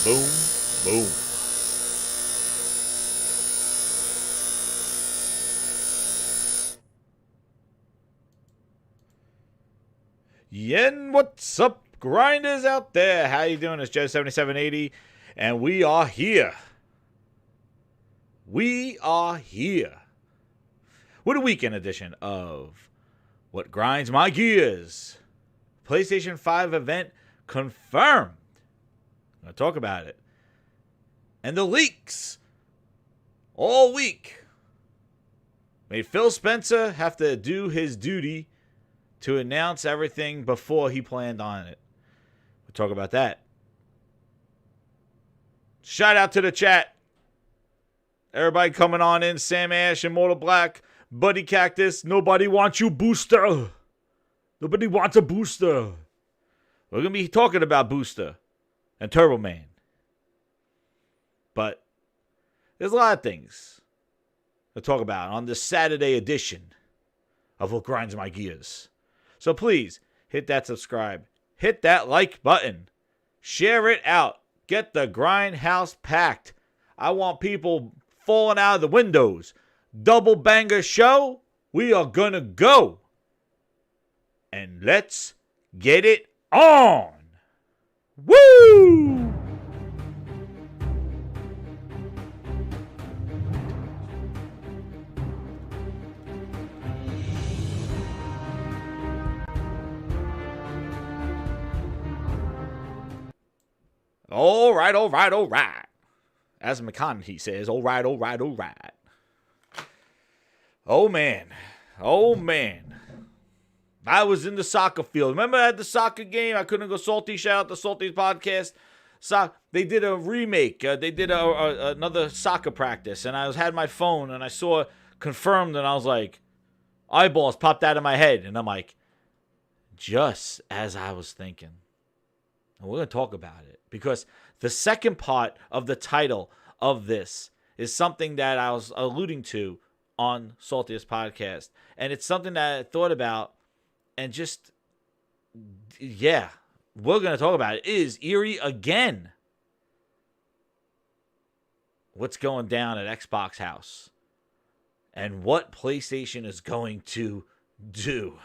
Boom, boom. Yen, what's up, grinders out there? How you doing? It's Joe7780, and we are here. We are here with a weekend edition of What Grinds My Gears. PlayStation 5 event confirmed. I'm going to talk about it. And the leaks all week made Phil Spencer have to do his duty to announce everything before he planned on it. We'll talk about that. Shout out to the chat. Everybody coming on in. Sam Ash, Immortal Black, Buddy Cactus. Nobody wants you, Booster. Nobody wants a Booster. We're going to be talking about Booster and Turbo Man. But there's a lot of things to talk about on this Saturday edition of What Grinds My Gears. So please, hit that subscribe. Hit that like button. Share it out. Get the grindhouse packed. I want people falling out of the windows. Double banger show. We are gonna go. And let's get it on. Woo! All right. As McConaughey says, all right. Oh, man. I was in the soccer field. Remember I had the soccer game? I couldn't go salty. Shout out to Salty's podcast. They did a remake. They did another soccer practice. And I had my phone and I saw confirmed. And I was like, eyeballs popped out of my head. And I'm like, just as I was thinking. And we're going to talk about it. Because the second part of the title of this is something that I was alluding to on Saltiest Podcast. And it's something that I thought about and just, yeah, we're going to talk about it. Is eerie again. What's going down at Xbox House? And what PlayStation is going to do.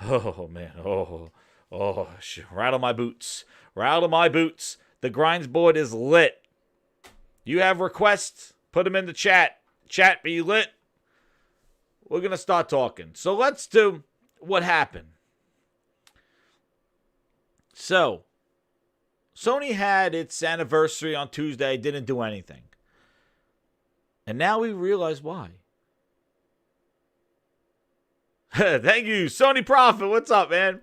Oh, man. Rattle my boots. The grinds board is lit. You have requests? Put them in the chat. Chat be lit. We're going to start talking. So let's do what happened. So, Sony had its anniversary on Tuesday. Didn't do anything. And now we realize why. Thank you, Sony Prophet. What's up, man?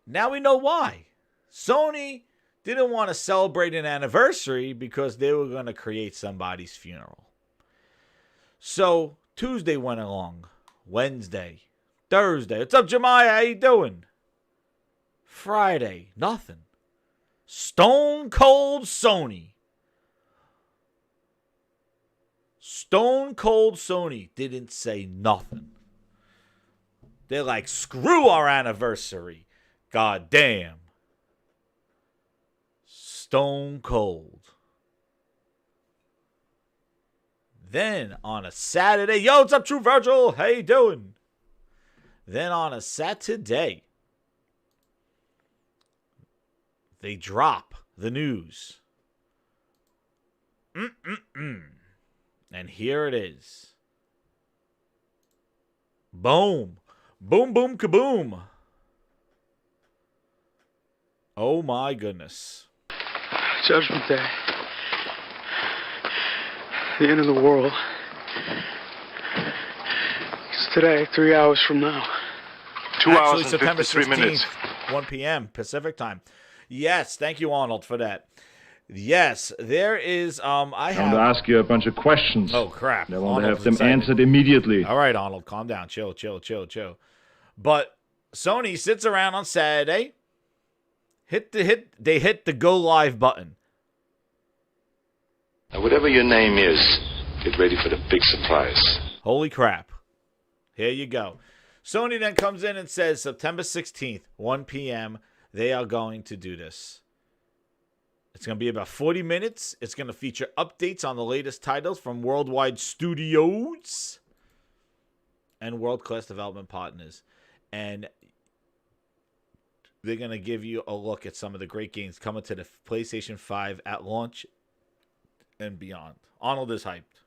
Now we know why. Sony didn't want to celebrate an anniversary because they were going to create somebody's funeral. So Tuesday went along. Wednesday. Thursday. What's up, Jemiah? How you doing? Friday. Nothing. Stone Cold Sony. Stone Cold Sony didn't say nothing. They're like, screw our anniversary. God damn. Stone Cold. Then on a Saturday, yo, what's up, True Virgil? How you doing? Then on a Saturday, they drop the news. And here it is. Boom. Boom, boom, kaboom. Oh my goodness. Judgment Day. The end of the world. It's today, 3 hours from now. 2 Actually, hours and September 53 minutes. 1 p.m. Pacific time. Yes, thank you, Arnold, for that. Yes, there is, I I have... want to ask you a bunch of questions. Oh, crap. I want to Arnold's have them excited. answered immediately. All right, Arnold, calm down. Chill. But Sony sits around on Saturday, they hit the go live button. Now, whatever your name is, get ready for the big surprise. Holy crap. Here you go. Sony then comes in and says September 16th, 1 p.m., they are going to do this. It's going to be about 40 minutes. It's going to feature updates on the latest titles from worldwide studios and world-class development partners. And they're going to give you a look at some of the great games coming to the PlayStation 5 at launch and beyond. Arnold is hyped.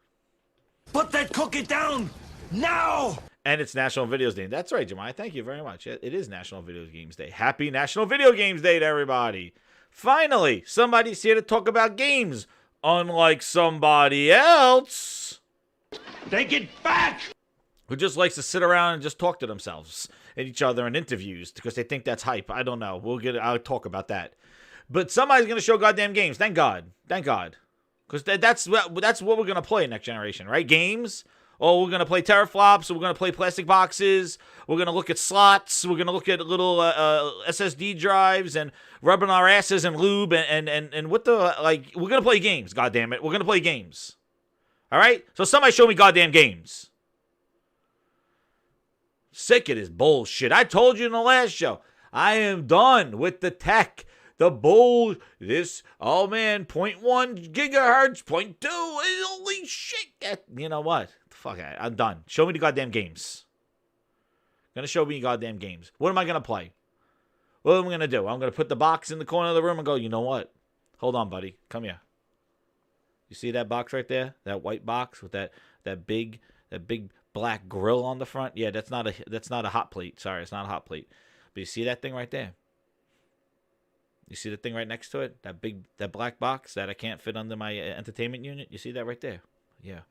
Put that cookie down now! And it's National Video Games Day. That's right, Jemai. Thank you very much. It is National Video Games Day. Happy National Video Games Day to everybody. Finally, somebody's here to talk about games, unlike somebody else. Take it back! Who just likes to sit around and just talk to themselves and each other in interviews because they think that's hype. I don't know. I'll talk about that. But somebody's going to show goddamn games. Thank God. Thank God. Because that's what we're going to play next generation, right? Games. Oh, we're going to play teraflops. We're going to play plastic boxes. We're going to look at slots. We're going to look at little SSD drives and rubbing our asses and lube and what the, like, we're going to play games, goddammit. We're going to play games. All right? So somebody show me goddamn games. Sick of this bullshit. I told you in the last show, I am done with the tech. The bull, oh man, 0.1 gigahertz, 0.2, holy shit. You know what? Fuck it, I'm done. Show me the goddamn games. Gonna show me goddamn games. What am I gonna play? What am I gonna do? I'm gonna put the box in the corner of the room and go, you know what? Hold on, buddy. Come here. You see that box right there? That white box with that big black grill on the front? Yeah, that's not a hot plate. Sorry, it's not a hot plate. But you see that thing right there? You see the thing right next to it? That black box that I can't fit under my entertainment unit? You see that right there? Yeah.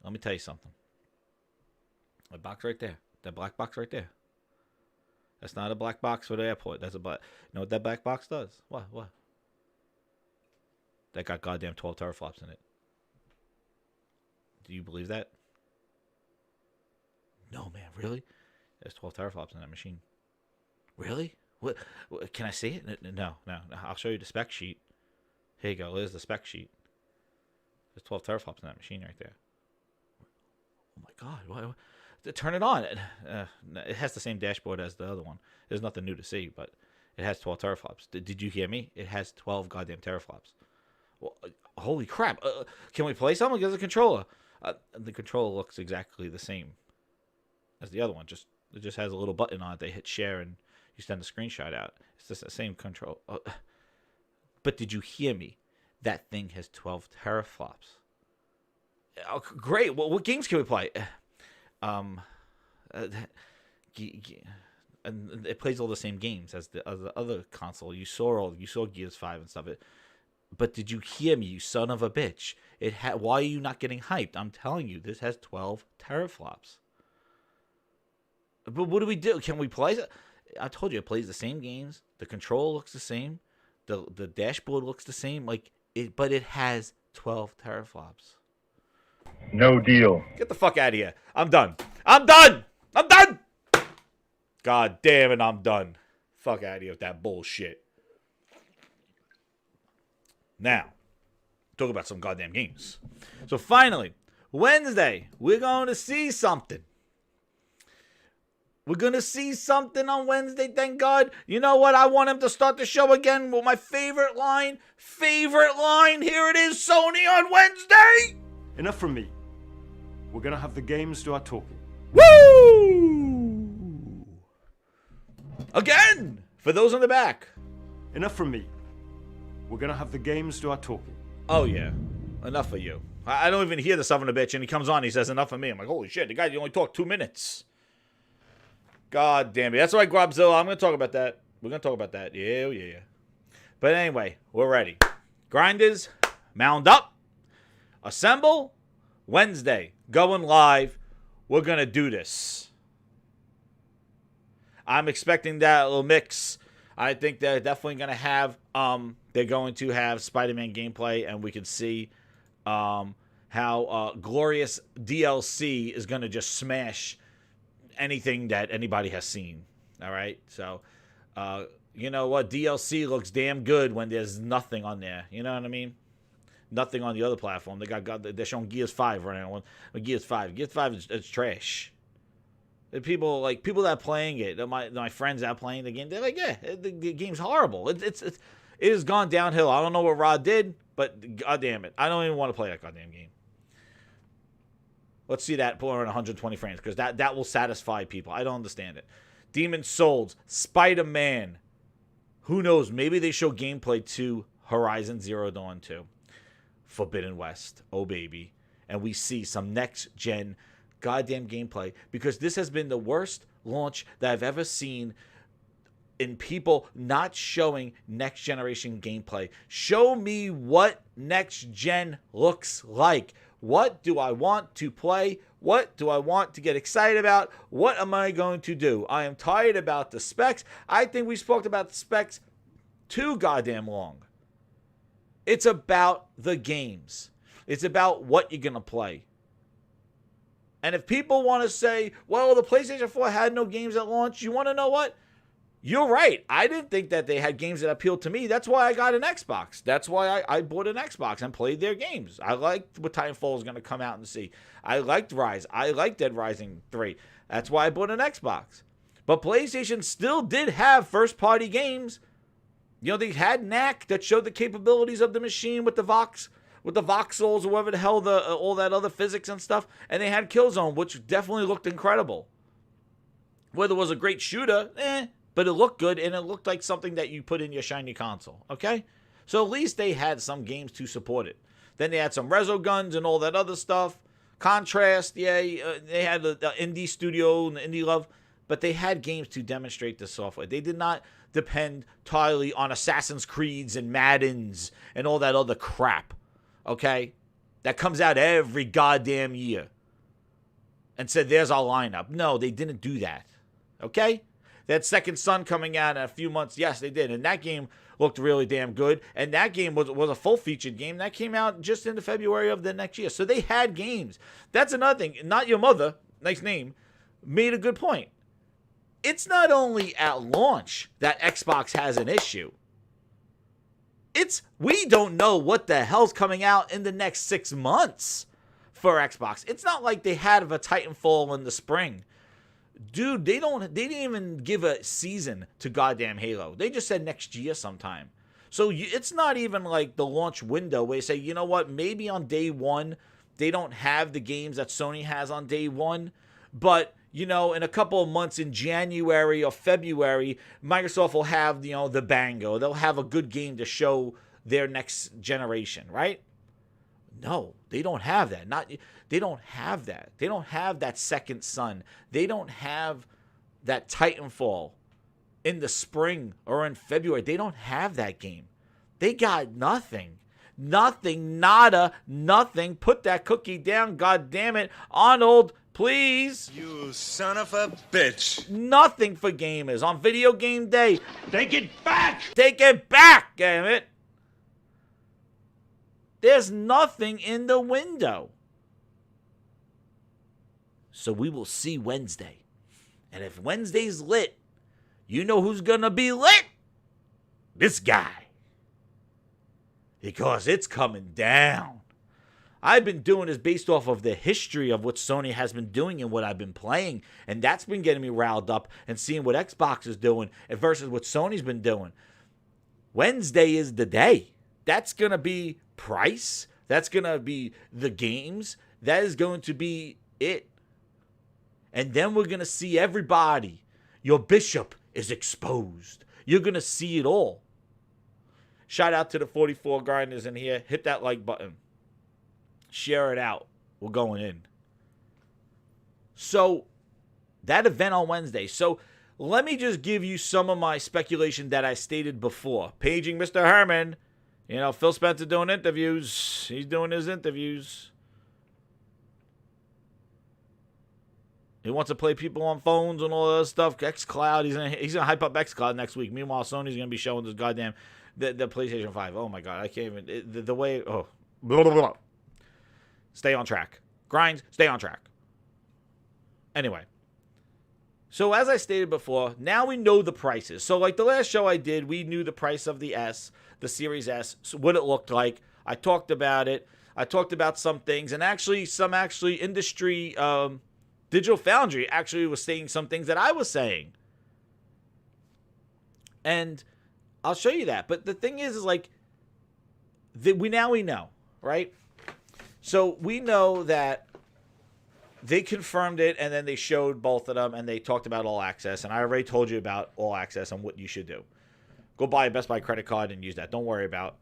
Let me tell you something. That box right there. That black box right there. That's not a black box for the airport. That's a black. You know what that black box does? What? That got goddamn 12 teraflops in it. Do you believe that? No, man. Really? There's 12 teraflops in that machine. Really? What? Can I see it? No. I'll show you the spec sheet. Here you go. There's the spec sheet. There's 12 teraflops in that machine right there. Oh my God! What? Turn it on. It has the same dashboard as the other one. There's nothing new to see, but it has 12 teraflops. Did you hear me? It has 12 goddamn teraflops. Well, holy crap! Can we play something? There's a controller. The controller looks exactly the same as the other one. It just has a little button on it. They hit share and you send a screenshot out. It's just the same control. But did you hear me? That thing has 12 teraflops. Oh, great. Well, what games can we play? And it plays all the same games as the other console. You saw Gears 5 and stuff. But did you hear me, you son of a bitch? Why are you not getting hyped? I'm telling you, this has 12 teraflops. But what do we do? Can we play it? I told you, it plays the same games. The control looks the same. The dashboard looks the same. But it has 12 teraflops. No deal. Get the fuck out of here. I'm done. God damn it, I'm done. Fuck out of here with that bullshit. Now, talk about some goddamn games. So finally, Wednesday, we're going to see something. We're going to see something on Wednesday, thank God. You know what? I want him to start the show again with my favorite line. Here it is, Sony on Wednesday. Enough from me. We're gonna have the games do our talking. Woo! Again, for those in the back. Enough from me. We're gonna have the games do our talking. Oh, yeah. Enough of you. I don't even hear the son of a bitch, and he comes on, he says enough of me. I'm like, holy shit, the guy, you only talked 2 minutes. God damn it. That's right, Grobzilla. I'm going to talk about that. We're going to talk about that. Yeah. But anyway, we're ready. Grinders, mount up, assemble, Wednesday, going live. We're going to do this. I'm expecting that little mix. I think they're definitely going to have, they're going to have Spider-Man gameplay, and we can see how glorious DLC is going to just smash anything that anybody has seen. All right, so you know what, DLC looks damn good when there's nothing on there. You know what I mean? Nothing on the other platform. They're showing Gears 5 right now. Gears 5 is trash. People that are playing it, my friends that are playing the game, they're like, yeah, the game's horrible. It has gone downhill. I don't know what Rod did, but god damn it. I don't even want to play that goddamn game. Let's see that pull around 120 frames, because that will satisfy people. I don't understand it. Demon's Souls, Spider-Man. Who knows? Maybe they show gameplay to Horizon Zero Dawn 2. Forbidden West. Oh, baby. And we see some next-gen goddamn gameplay, because this has been the worst launch that I've ever seen in people not showing next-generation gameplay. Show me what next-gen looks like. What do I want to play? What do I want to get excited about? What am I going to do? I am tired about the specs. I think we spoke about the specs too goddamn long. It's about the games. It's about what you're going to play. And if people want to say, well, the PlayStation 4 had no games at launch, you want to know what? You're right. I didn't think that they had games that appealed to me. That's why I got an Xbox. That's why I bought an Xbox and played their games. I liked what Titanfall was going to come out and see. I liked Rise. I liked Dead Rising 3. That's why I bought an Xbox. But PlayStation still did have first-party games. You know, they had NAC that showed the capabilities of the machine with the voxels or whatever the hell, all that other physics and stuff. And they had Killzone, which definitely looked incredible. Whether it was a great shooter, but it looked good, and it looked like something that you put in your shiny console, okay? So at least they had some games to support it. Then they had some Rezo guns and all that other stuff. Contrast, they had the indie studio and the indie love, but they had games to demonstrate the software. They did not depend entirely on Assassin's Creeds and Maddens and all that other crap, okay? That comes out every goddamn year and said, there's our lineup. No, they didn't do that, okay? That Second Son coming out in a few months. Yes, they did. And that game looked really damn good. And that game was a full-featured game. That came out just in the February of the next year. So they had games. That's another thing. Not Your Mother, nice name, made a good point. It's not only at launch that Xbox has an issue. We don't know what the hell's coming out in the next 6 months for Xbox. It's not like they had a Titanfall in the spring. Dude, they didn't even give a season to goddamn Halo. They just said next year sometime. So it's not even like the launch window where you say, you know what, maybe on day one, they don't have the games that Sony has on day one. But, you know, in a couple of months in January or February, Microsoft will have, you know, the bango. They'll have a good game to show their next generation, right? No, they don't have that. They don't have that. They don't have that Second Son. They don't have that Titanfall in the spring or in February. They don't have that game. They got nothing. Nothing, nada, nothing. Put that cookie down, god damn it. Arnold, please. You son of a bitch. Nothing for gamers on video game day. Take it back! Take it back, damn it. There's nothing in the window. So we will see Wednesday. And if Wednesday's lit, you know who's going to be lit? This guy. Because it's coming down. I've been doing this based off of the history of what Sony has been doing and what I've been playing. And that's been getting me riled up and seeing what Xbox is doing versus what Sony's been doing. Wednesday is the day. That's going to be price. That's going to be the games. That is going to be it. And then we're going to see everybody. Your bishop is exposed. You're going to see it all. Shout out to the 44 grinders in here. Hit that like button. Share it out. We're going in. So, that event on Wednesday. So, let me just give you some of my speculation that I stated before. Paging Mr. Herman. You know, Phil Spencer doing interviews. He's doing his interviews. He wants to play people on phones and all that stuff. xCloud. He's gonna hype up xCloud next week. Meanwhile, Sony's gonna be showing this goddamn the PlayStation 5. Oh my god, I can't even the way. Oh, blah, blah, blah. Stay on track. Grind. Stay on track. Anyway. So as I stated before, now we know the prices. So like the last show I did, we knew the price of the S, the Series S, so what it looked like. I talked about it. I talked about some things, and actually some industry. Digital Foundry actually was saying some things that I was saying. And I'll show you that. But the thing is like, we know, right? So we know that they confirmed it, and then they showed both of them, and they talked about All Access, and I already told you about All Access and what you should do. Go buy a Best Buy credit card and use that. Don't worry about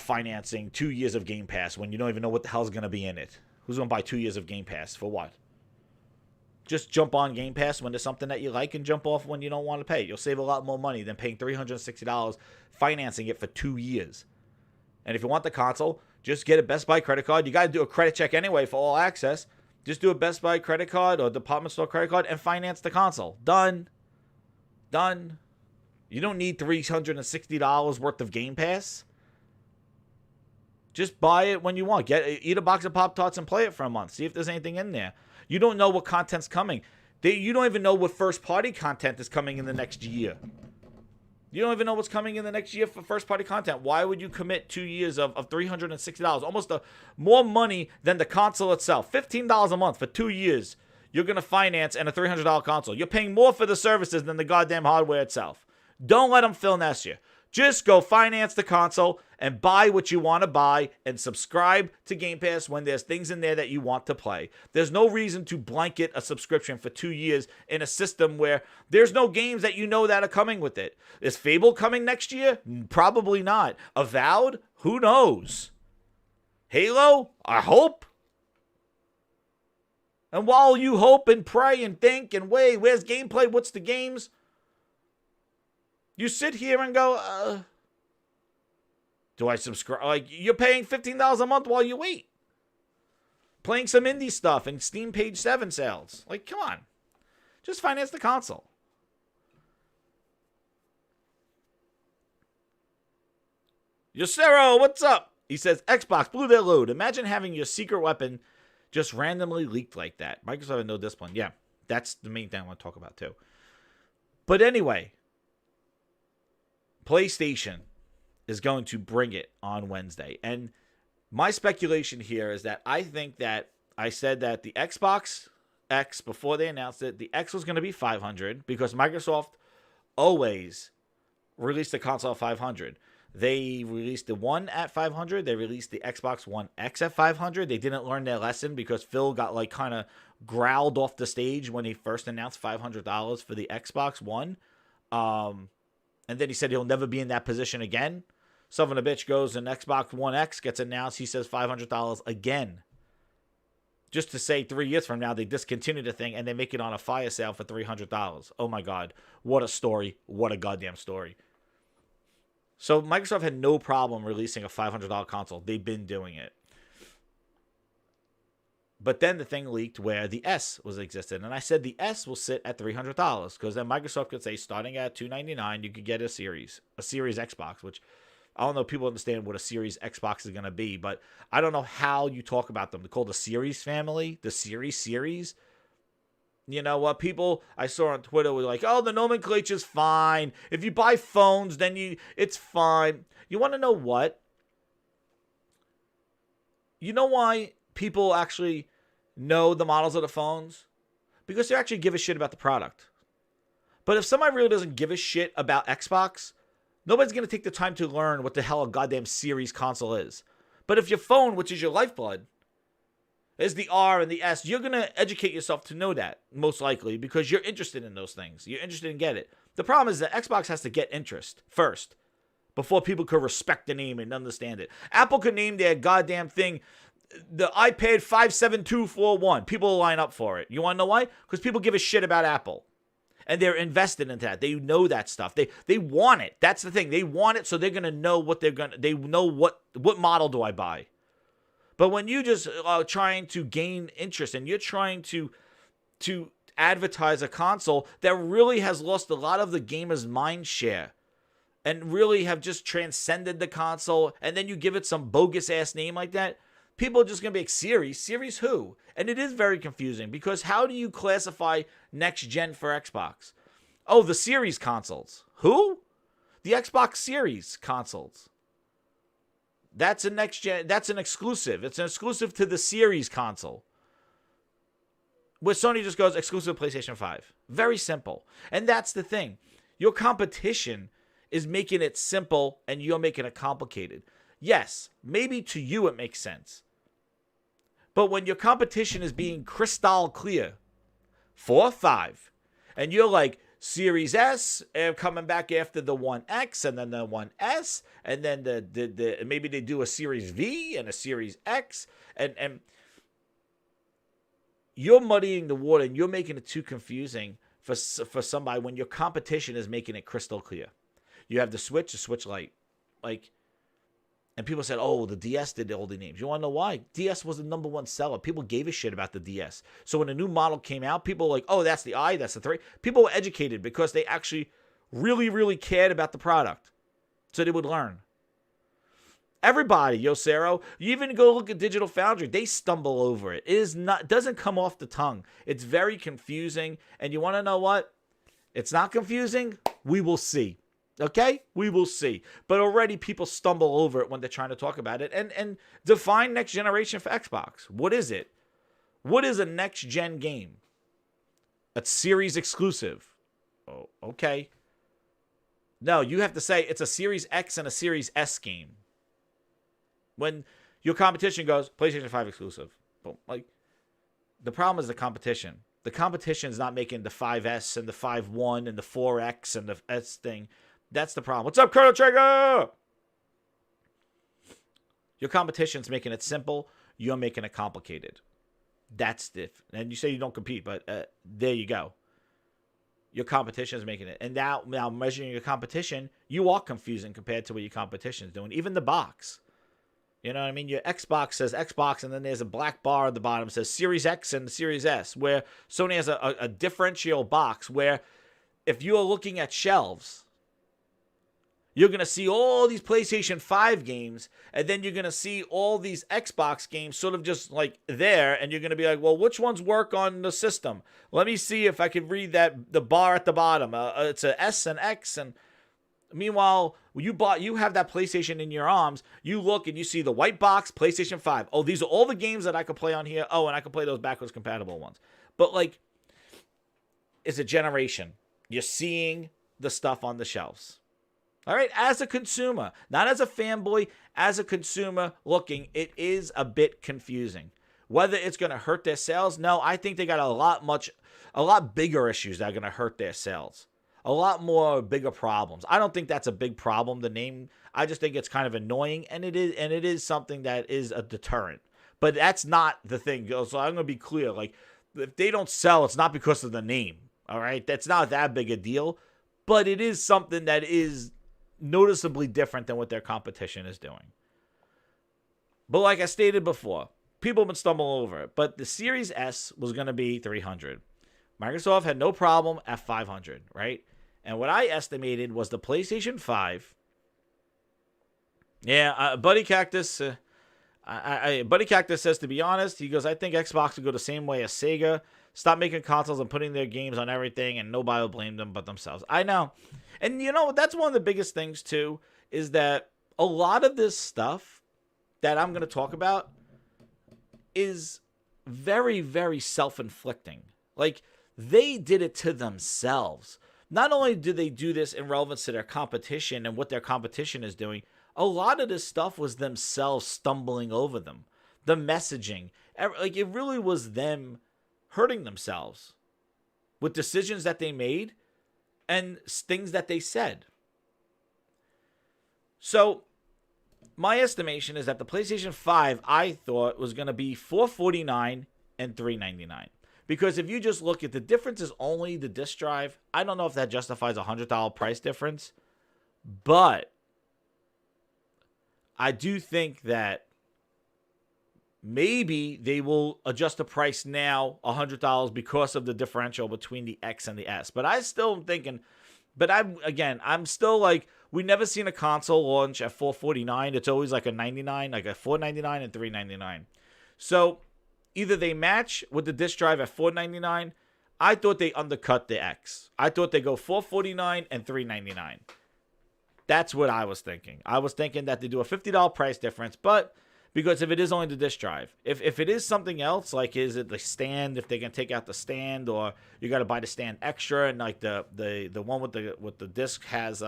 financing 2 years of Game Pass when you don't even know what the hell's going to be in it. Who's going to buy 2 years of Game Pass for what? Just jump on Game Pass when there's something that you like and jump off when you don't want to pay. You'll save a lot more money than paying $360 financing it for 2 years. And if you want the console, just get a Best Buy credit card. You got to do a credit check anyway for All Access. Just do a Best Buy credit card or department store credit card and finance the console. Done. You don't need $360 worth of Game Pass. Just buy it when you want. Eat a box of Pop-Tarts and play it for a month. See if there's anything in there. You don't know what content's coming. You don't even know what first-party content is coming in the next year. You don't even know what's coming in the next year for first-party content. Why would you commit 2 years of $360? Almost more money than the console itself. $15 a month for 2 years. You're going to finance and a $300 console. You're paying more for the services than the goddamn hardware itself. Don't let them finesse you. Just go finance the console and buy what you want to buy and subscribe to Game Pass when there's things in there that you want to play. There's no reason to blanket a subscription for 2 years in a system where there's no games that you know that are coming with it. Is Fable coming next year? Probably not. Avowed? Who knows? Halo? I hope. And while you hope and pray and think and wait, where's gameplay? What's the games? You sit here and go, do I subscribe? Like, you're paying $15 a month while you wait. Playing some indie stuff and Steam Page 7 sales. Like, come on. Just finance the console. Yosero, what's up? He says, Xbox blew their load. Imagine having your secret weapon just randomly leaked like that. Microsoft had no discipline. Yeah, that's the main thing I want to talk about, too. But anyway, PlayStation is going to bring it on Wednesday. And my speculation here is that I think that I said that the Xbox X, before they announced it, the X was going to be $500 because Microsoft always released the console at $500. They released the One at $500. They released the Xbox One X at $500. They didn't learn their lesson because Phil got like kind of growled off the stage when he first announced $500 for the Xbox One. And then he said he'll never be in that position again. Son of a bitch goes and Xbox One X gets announced. He says $500 again. Just to say 3 years from now, they discontinue the thing and they make it on a fire sale for $300. Oh my God. What a story. What a goddamn story. So Microsoft had no problem releasing a $500 console. They've been doing it. But then the thing leaked where the S was existed. And I said the S will sit at $300 because then Microsoft could say starting at $299, you could get a Series Xbox, which I don't know if people understand what a Series Xbox is going to be, but I don't know how you talk about them. They're called the Series family, the Series. You know what? People I saw on Twitter were like, oh, the nomenclature's fine. If you buy phones, then it's fine. You want to know what? You know why people actually know the models of the phones? Because they actually give a shit about the product. But if somebody really doesn't give a shit about Xbox, nobody's going to take the time to learn what the hell a goddamn Series console is. But if your phone, which is your lifeblood, is the R and the S, you're going to educate yourself to know that, most likely, because you're interested in those things. You're interested in get it. The problem is that Xbox has to get interest first before people could respect the name and understand it. Apple could name their goddamn thing the iPad 57241. People will line up for it. You want to know why? Because people give a shit about Apple. And they're invested in that. They know that stuff. They want it. That's the thing. They want it, so they're going to know what they know what model do I buy. But when you just are trying to gain interest and you're trying to advertise a console that really has lost a lot of the gamer's mind share and really have just transcended the console, and then you give it some bogus ass name like that, people are just going to be like, Series who? And it is very confusing because how do you classify next gen for Xbox? Oh, the Series consoles. Who? The Xbox Series consoles. That's a next gen. That's an exclusive. It's an exclusive to the Series console. Where Sony just goes exclusive PlayStation 5. Very simple. And that's the thing. Your competition is making it simple and you're making it complicated. Yes, maybe to you it makes sense. But when your competition is being crystal clear, 4, 5, and you're like, Series S coming back after the 1X and then the 1S, and then the maybe they do a Series V and a Series X, and you're muddying the water and you're making it too confusing for somebody when your competition is making it crystal clear. You have the Switch Lite, and people said, oh, the DS did all the names. You want to know why? DS was the number one seller. People gave a shit about the DS. So when a new model came out, people were like, oh, that's the I, that's the 3. People were educated because they actually really, really cared about the product. So they would learn. Everybody, Yosero, you even go look at Digital Foundry, they stumble over it. It doesn't come off the tongue. It's very confusing. And you want to know what? It's not confusing. We will see. Okay? We will see. But already people stumble over it when they're trying to talk about it. And define next generation for Xbox. What is it? What is a next gen game? A series exclusive. Oh, okay. No, you have to say it's a Series X and a Series S game. When your competition goes, PlayStation 5 exclusive. Boom. The problem is the competition. The competition is not making the 5S and the 5.1 and the 4X and the S thing. That's the problem. What's up, Chrono Trigger? Your competition's making it simple. You're making it complicated. That's different. And you say you don't compete, but there you go. Your competition is making it. And now measuring your competition, you are confusing compared to what your competition is doing. Even the box. You know what I mean? Your Xbox says Xbox, and then there's a black bar at the bottom that says Series X and Series S, where Sony has a differential box where if you're looking at shelves, you're going to see all these PlayStation 5 games, and then you're going to see all these Xbox games sort of just like there, and you're going to be like, well, which ones work on the system? Let me see if I can read the bar at the bottom. It's a S and X, and meanwhile, you have that PlayStation in your arms, you look and you see the white box, PlayStation 5. Oh, these are all the games that I could play on here. Oh, and I can play those backwards compatible ones. But it's a generation. You're seeing the stuff on the shelves. All right, as a consumer, not as a fanboy, as a consumer looking, it is a bit confusing. Whether it's going to hurt their sales, no, I think they got a lot bigger issues that are going to hurt their sales. A lot more bigger problems. I don't think that's a big problem, the name. I just think it's kind of annoying, and it is something that is a deterrent. But that's not the thing. So I'm going to be clear. If they don't sell, it's not because of the name. All right? That's not that big a deal. But it is something that is noticeably different than what their competition is doing. But like I stated before, people have been stumbling over it. But the Series S was going to be $300. Microsoft had no problem at $500, right? And what I estimated was the PlayStation 5. Yeah, Buddy Cactus. Buddy Cactus says, to be honest, he goes, I think Xbox will go the same way as Sega. Stop making consoles and putting their games on everything, and nobody will blame them but themselves. I know. And you know, that's one of the biggest things, too, is that a lot of this stuff that I'm going to talk about is very, very self-inflicting. They did it to themselves. Not only do they do this in relevance to their competition and what their competition is doing, a lot of this stuff was themselves stumbling over them. The messaging. It really was them hurting themselves with decisions that they made and things that they said. So, my estimation is that the PlayStation 5, I thought, was going to be $449 and $399. Because if you just look at the difference is only the disc drive, I don't know if that justifies a $100 price difference. But I do think that maybe they will adjust the price now $100 because of the differential between the X and the S. But I still am thinking, I'm still we never seen a console launch at $449. It's always like a $99, like a $499 and $399. So either they match with the disc drive at $499. I thought they undercut the X. I thought they go $449 and $399. That's what I was thinking. I was thinking that they do a $50 price difference, but because if it is only the disc drive, if it is something else, like is it the stand, if they can take out the stand, or you got to buy the stand extra, and the one with the disc has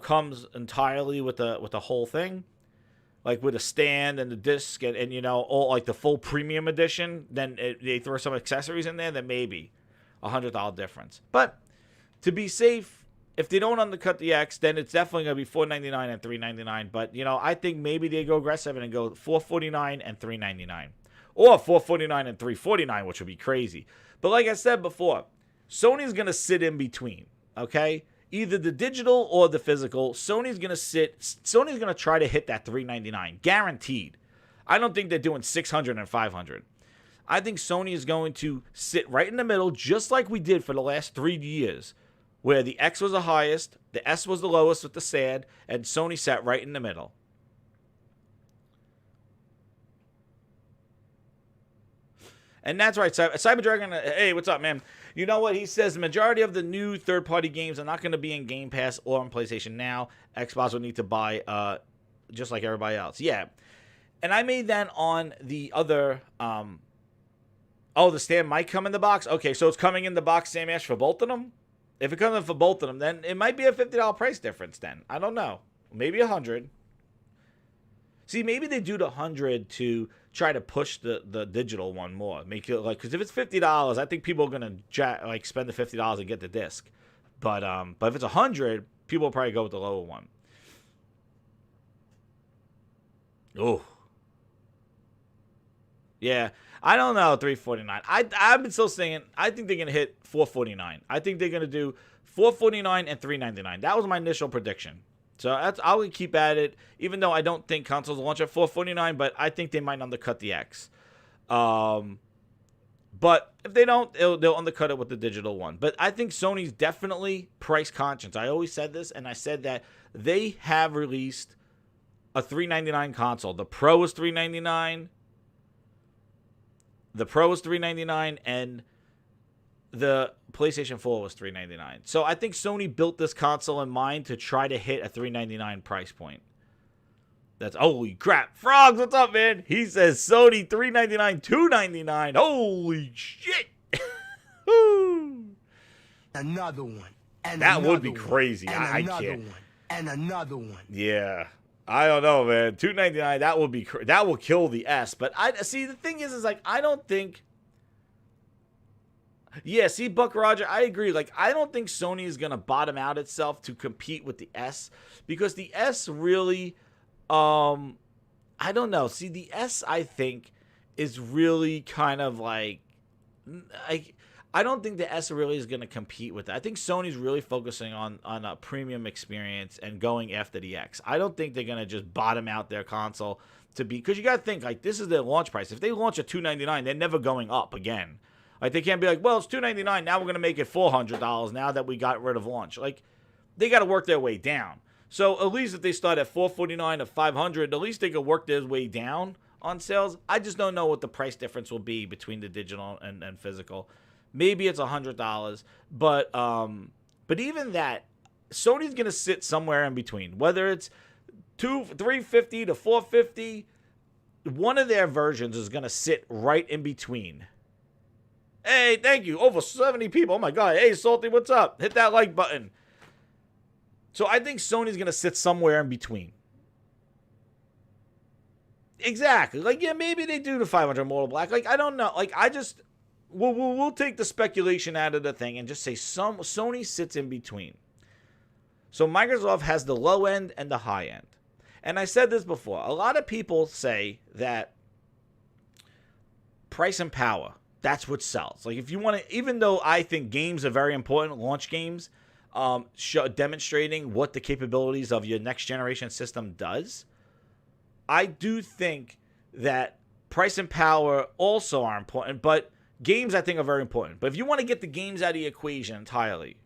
comes entirely with the whole thing, like with a stand and the disc and all like the full premium edition, then they throw some accessories in there, then maybe $100 difference. But to be safe, if they don't undercut the X, then it's definitely gonna be $499 and $399. But I think maybe they go aggressive and go $449 and $399, or $449 and $349, which would be crazy. But like I said before, Sony's gonna sit in between. Okay, either the digital or the physical. Sony's gonna try to hit that $399, guaranteed. I don't think they're doing $600 and $500. I think Sony is going to sit right in the middle, just like we did for the last 3 years, where the X was the highest, the S was the lowest with the SAD, and Sony sat right in the middle. And that's right, Cyber Dragon. Hey, what's up, man? You know what? He says the majority of the new third-party games are not going to be in Game Pass or on PlayStation Now. Xbox will need to buy just like everybody else. Yeah. And I made that on the other... the stand might come in the box? Okay, so it's coming in the box, Sam Ash, for both of them? If it comes in for both of them, then it might be a $50 price difference then. I don't know. Maybe $100. See, maybe they do the $100 to try to push the digital one more. Make it like, because if it's $50, I think people are gonna spend the $50 and get the disc. But if it's $100, people will probably go with the lower one. Oh. Yeah, I don't know, $349. I've been still saying I think they're gonna hit $449. I think they're gonna do $449 and $399. That was my initial prediction. So I'll keep at it, even though I don't think consoles will launch at $449, but I think they might undercut the X. But if they don't, they'll undercut it with the digital one. But I think Sony's definitely price conscious. I always said this, and I said that they have released a $399 console. The Pro is $399. The Pro was $399, and the PlayStation 4 was $399. So I think Sony built this console in mind to try to hit a $399 price point. That's holy crap. Frogs, what's up, man? He says Sony $399, $299. Holy shit. Another one. And that would be crazy. I can't. And another one. Yeah. I don't know, man. $299, that will kill the S. But I see, the thing is like, I don't think. Yeah, see, Buck Roger, I agree. Like, I don't think Sony is gonna bottom out itself to compete with the S, because the S really, I don't know. See, the S, I think, is really kind of like, I don't think the S really is going to compete with it. I think Sony's really focusing on a premium experience and going after the X. I don't think they're going to just bottom out their console to be, because you got to think, like, this is their launch price. If they launch at $299, they're never going up again. Like, they can't be like, well, it's $299, now we're going to make it $400 now that we got rid of launch. Like, they got to work their way down. So at least if they start at $449 or $500, at least they could work their way down on sales. I just don't know what the price difference will be between the digital and physical. Maybe it's $100, but even that, Sony's gonna sit somewhere in between. Whether it's $350 to $450, one of their versions is gonna sit right in between. Hey, thank you, over 70 people. Oh my god, hey Salty, what's up? Hit that like button. So I think Sony's gonna sit somewhere in between. Exactly. Like, yeah, maybe they do the 500 Mortal Black. Like, I don't know. Like, I just. We'll take the speculation out of the thing and just say Sony sits in between. So Microsoft has the low end and the high end. And I said this before. A lot of people say that price and power, that's what sells. Like, if you want to, even though I think games are very important, launch games, demonstrating what the capabilities of your next generation system does, I do think that price and power also are important, but games, I think, are very important. But if you want to get the games out of the equation entirely,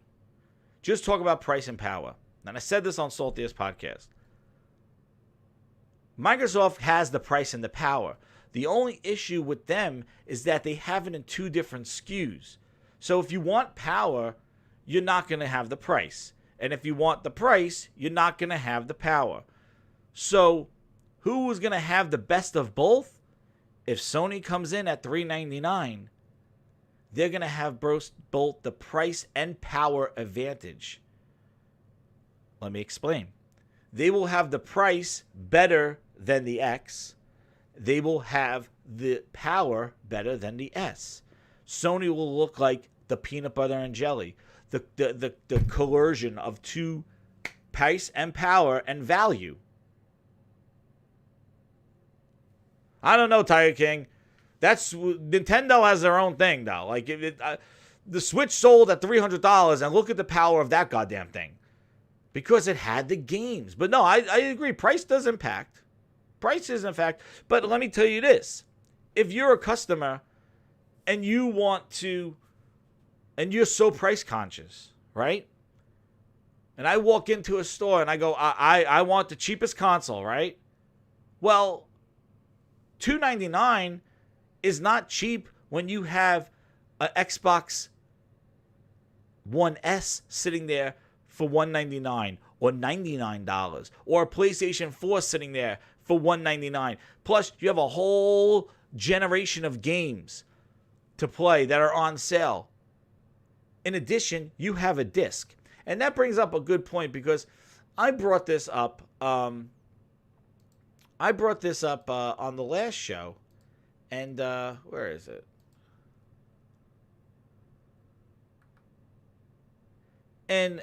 just talk about price and power. And I said this on Saltiest Podcast. Microsoft has the price and the power. The only issue with them is that they have it in two different SKUs. So if you want power, you're not going to have the price. And if you want the price, you're not going to have the power. So who is going to have the best of both? If Sony comes in at $399, they're going to have both the price and power advantage. Let me explain. They will have the price better than the X. They will have the power better than the S. Sony will look like the peanut butter and jelly, the coercion of two price and power and value. I don't know, Tiger King. That's Nintendo has their own thing though. Like the Switch sold at $300, and look at the power of that goddamn thing, because it had the games. But no, I agree. Price does impact. Price is in fact. But let me tell you this: if you're a customer and you want to, and you're so price conscious, right? And I walk into a store and I go, I want the cheapest console, right? Well, $299 is not cheap when you have an Xbox One S sitting there for $199 or $99, or a PlayStation 4 sitting there for $199. Plus, you have a whole generation of games to play that are on sale. In addition, you have a disc. And that brings up a good point, because I brought this up on the last show. And where is it? And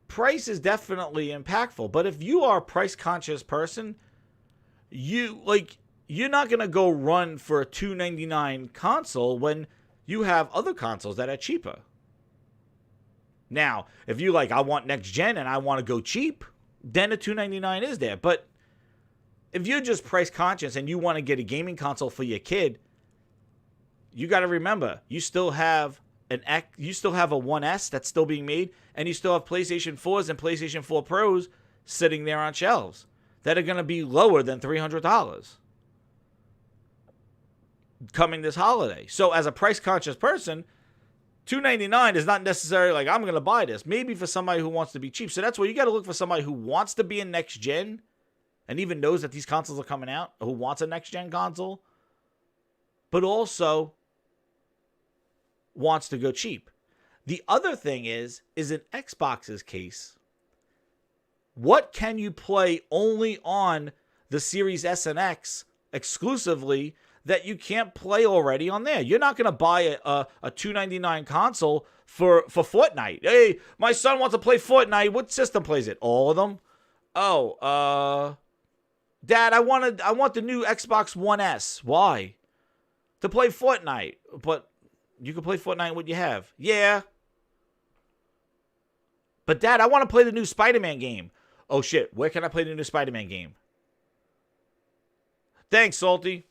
price is definitely impactful. But if you are a price conscious person, you're not going to go run for a $299 console when you have other consoles that are cheaper. Now, if you I want next gen and I want to go cheap, then a $299 is there. But if you're just price conscious and you want to get a gaming console for your kid, you got to remember, you still have a 1S that's still being made, and you still have PlayStation 4s and PlayStation 4 Pros sitting there on shelves that are going to be lower than $300 coming this holiday. So as a price conscious person, $299 is not necessarily I'm going to buy this. Maybe for somebody who wants to be cheap. So that's where you got to look for somebody who wants to be in next gen and even knows that these consoles are coming out, who wants a next gen console, but also wants to go cheap. The other thing is in Xbox's case, what can you play only on the Series S and X exclusively that you can't play already on there? You're not going to buy a $299 console for Fortnite. Hey, my son wants to play Fortnite. What system plays it? All of them? Oh, Dad, I want the new Xbox One S. Why? To play Fortnite. But you can play Fortnite with what you have. Yeah. But Dad, I want to play the new Spider-Man game. Oh shit, where can I play the new Spider-Man game? Thanks, Salty.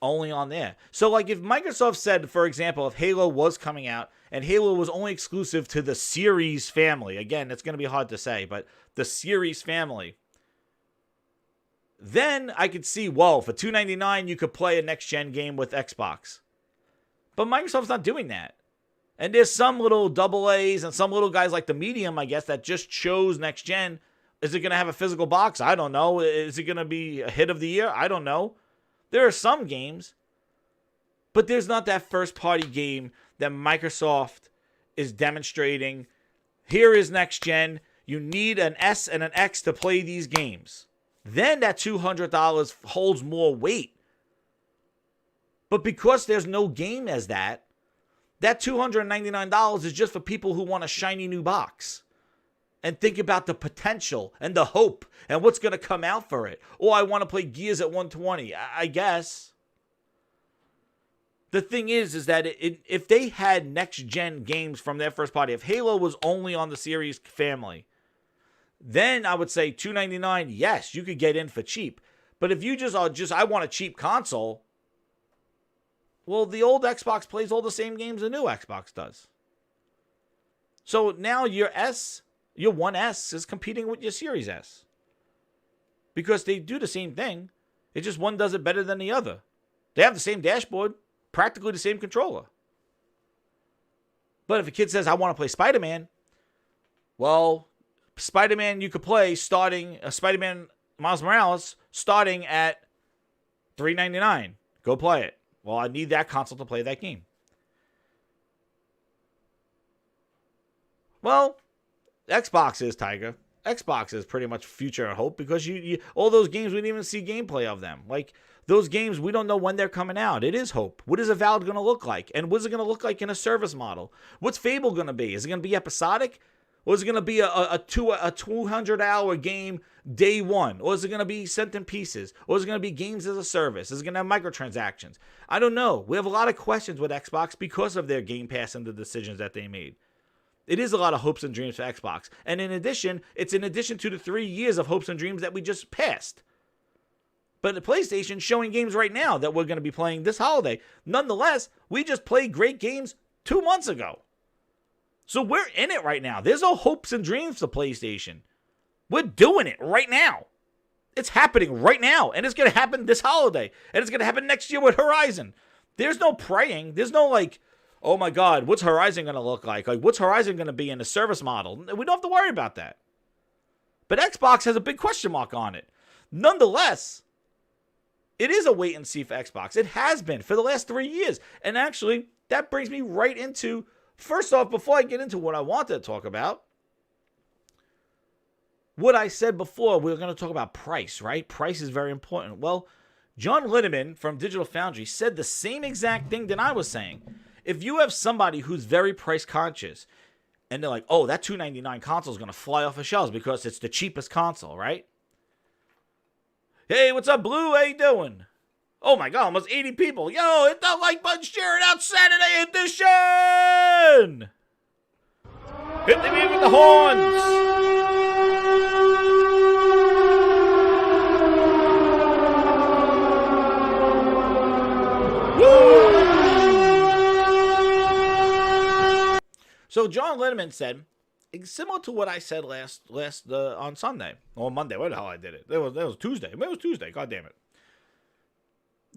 Only on there. So if Microsoft said, for example, if Halo was coming out and Halo was only exclusive to the Series family, again, it's going to be hard to say, but the Series family, then I could see, whoa, for $299 you could play a next-gen game with Xbox. But Microsoft's not doing that. And there's some little AA's and some little guys like the Medium, I guess, that just chose next-gen. Is it going to have a physical box? I don't know. Is it going to be a hit of the year? I don't know. There are some games, but there's not that first-party game that Microsoft is demonstrating. Here is next-gen. You need an S and an X to play these games. Then that $200 holds more weight. But because there's no game as that $299 is just for people who want a shiny new box and think about the potential and the hope and what's going to come out for it. Or I want to play Gears at 120, I guess. The thing is that if they had next-gen games from their first party, if Halo was only on the Series family, then I would say $299, yes, you could get in for cheap. But if you I want a cheap console, well, the old Xbox plays all the same games the new Xbox does. So now your One S is competing with your Series S. Because they do the same thing. It's just one does it better than the other. They have the same dashboard, practically the same controller. But if a kid says, I want to play Spider-Man, well, Spider-Man you could play Spider-Man Miles Morales starting at $399. Go play it. Well, I need that console to play that game. Well, Xbox is, Tiger. Xbox is pretty much future hope because you all those games we didn't even see gameplay of them. Like those games, we don't know when they're coming out. It is hope. What is Avowed going to look like? And what's it going to look like in a service model? What's Fable going to be? Is it going to be episodic? Or is it going to be a 200-hour game day one? Or is it going to be sent in pieces? Or is it going to be games as a service? Is it going to have microtransactions? I don't know. We have a lot of questions with Xbox because of their Game Pass and the decisions that they made. It is a lot of hopes and dreams for Xbox. And in addition, it's in addition to the 3 years of hopes and dreams that we just passed. But the PlayStation's showing games right now that we're going to be playing this holiday. Nonetheless, we just played great games 2 months ago. So we're in it right now. There's no hopes and dreams for PlayStation. We're doing it right now. It's happening right now. And it's going to happen this holiday. And it's going to happen next year with Horizon. There's no praying. There's no like, oh my God, what's Horizon going to look like? Like, what's Horizon going to be in a service model? We don't have to worry about that. But Xbox has a big question mark on it. Nonetheless, it is a wait and see for Xbox. It has been for the last 3 years. And actually, that brings me right into, first off, before I get into what I wanted to talk about, what I said before, we were going to talk about price, right? Price is very important. Well, John Linneman from Digital Foundry said the same exact thing that I was saying. If you have somebody who's very price conscious and they're like, oh, that $299 console is going to fly off the shelves because it's the cheapest console, right? Hey, what's up, Blue? How you doing? Oh my God, almost 80 people. Yo, hit the like button, share it out, Saturday edition! Hit the beat with the horns! So John Linneman said, similar to what I said last on Sunday or Monday, where the hell I did it? It was Tuesday. It was Tuesday. God damn it.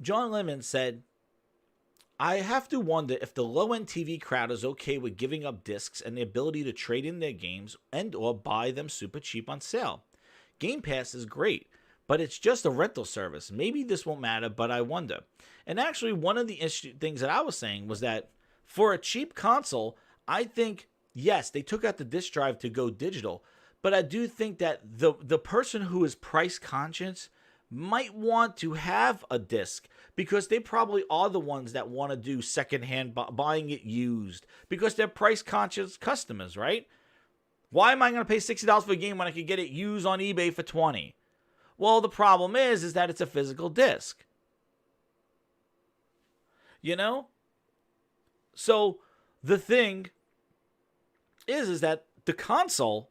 John Linneman said, I have to wonder if the low-end TV crowd is okay with giving up discs and the ability to trade in their games and or buy them super cheap on sale. Game Pass is great, but it's just a rental service. Maybe this won't matter, but I wonder. And actually, one of the things that I was saying was that for a cheap console, I think, yes, they took out the disc drive to go digital, but I do think that the person who is price conscious might want to have a disc because they probably are the ones that want to do secondhand buying it used because they're price conscious customers, right? Why am I going to pay $60 for a game when I could get it used on eBay for $20? Well, the problem is that it's a physical disc. You know? So the thing is that the console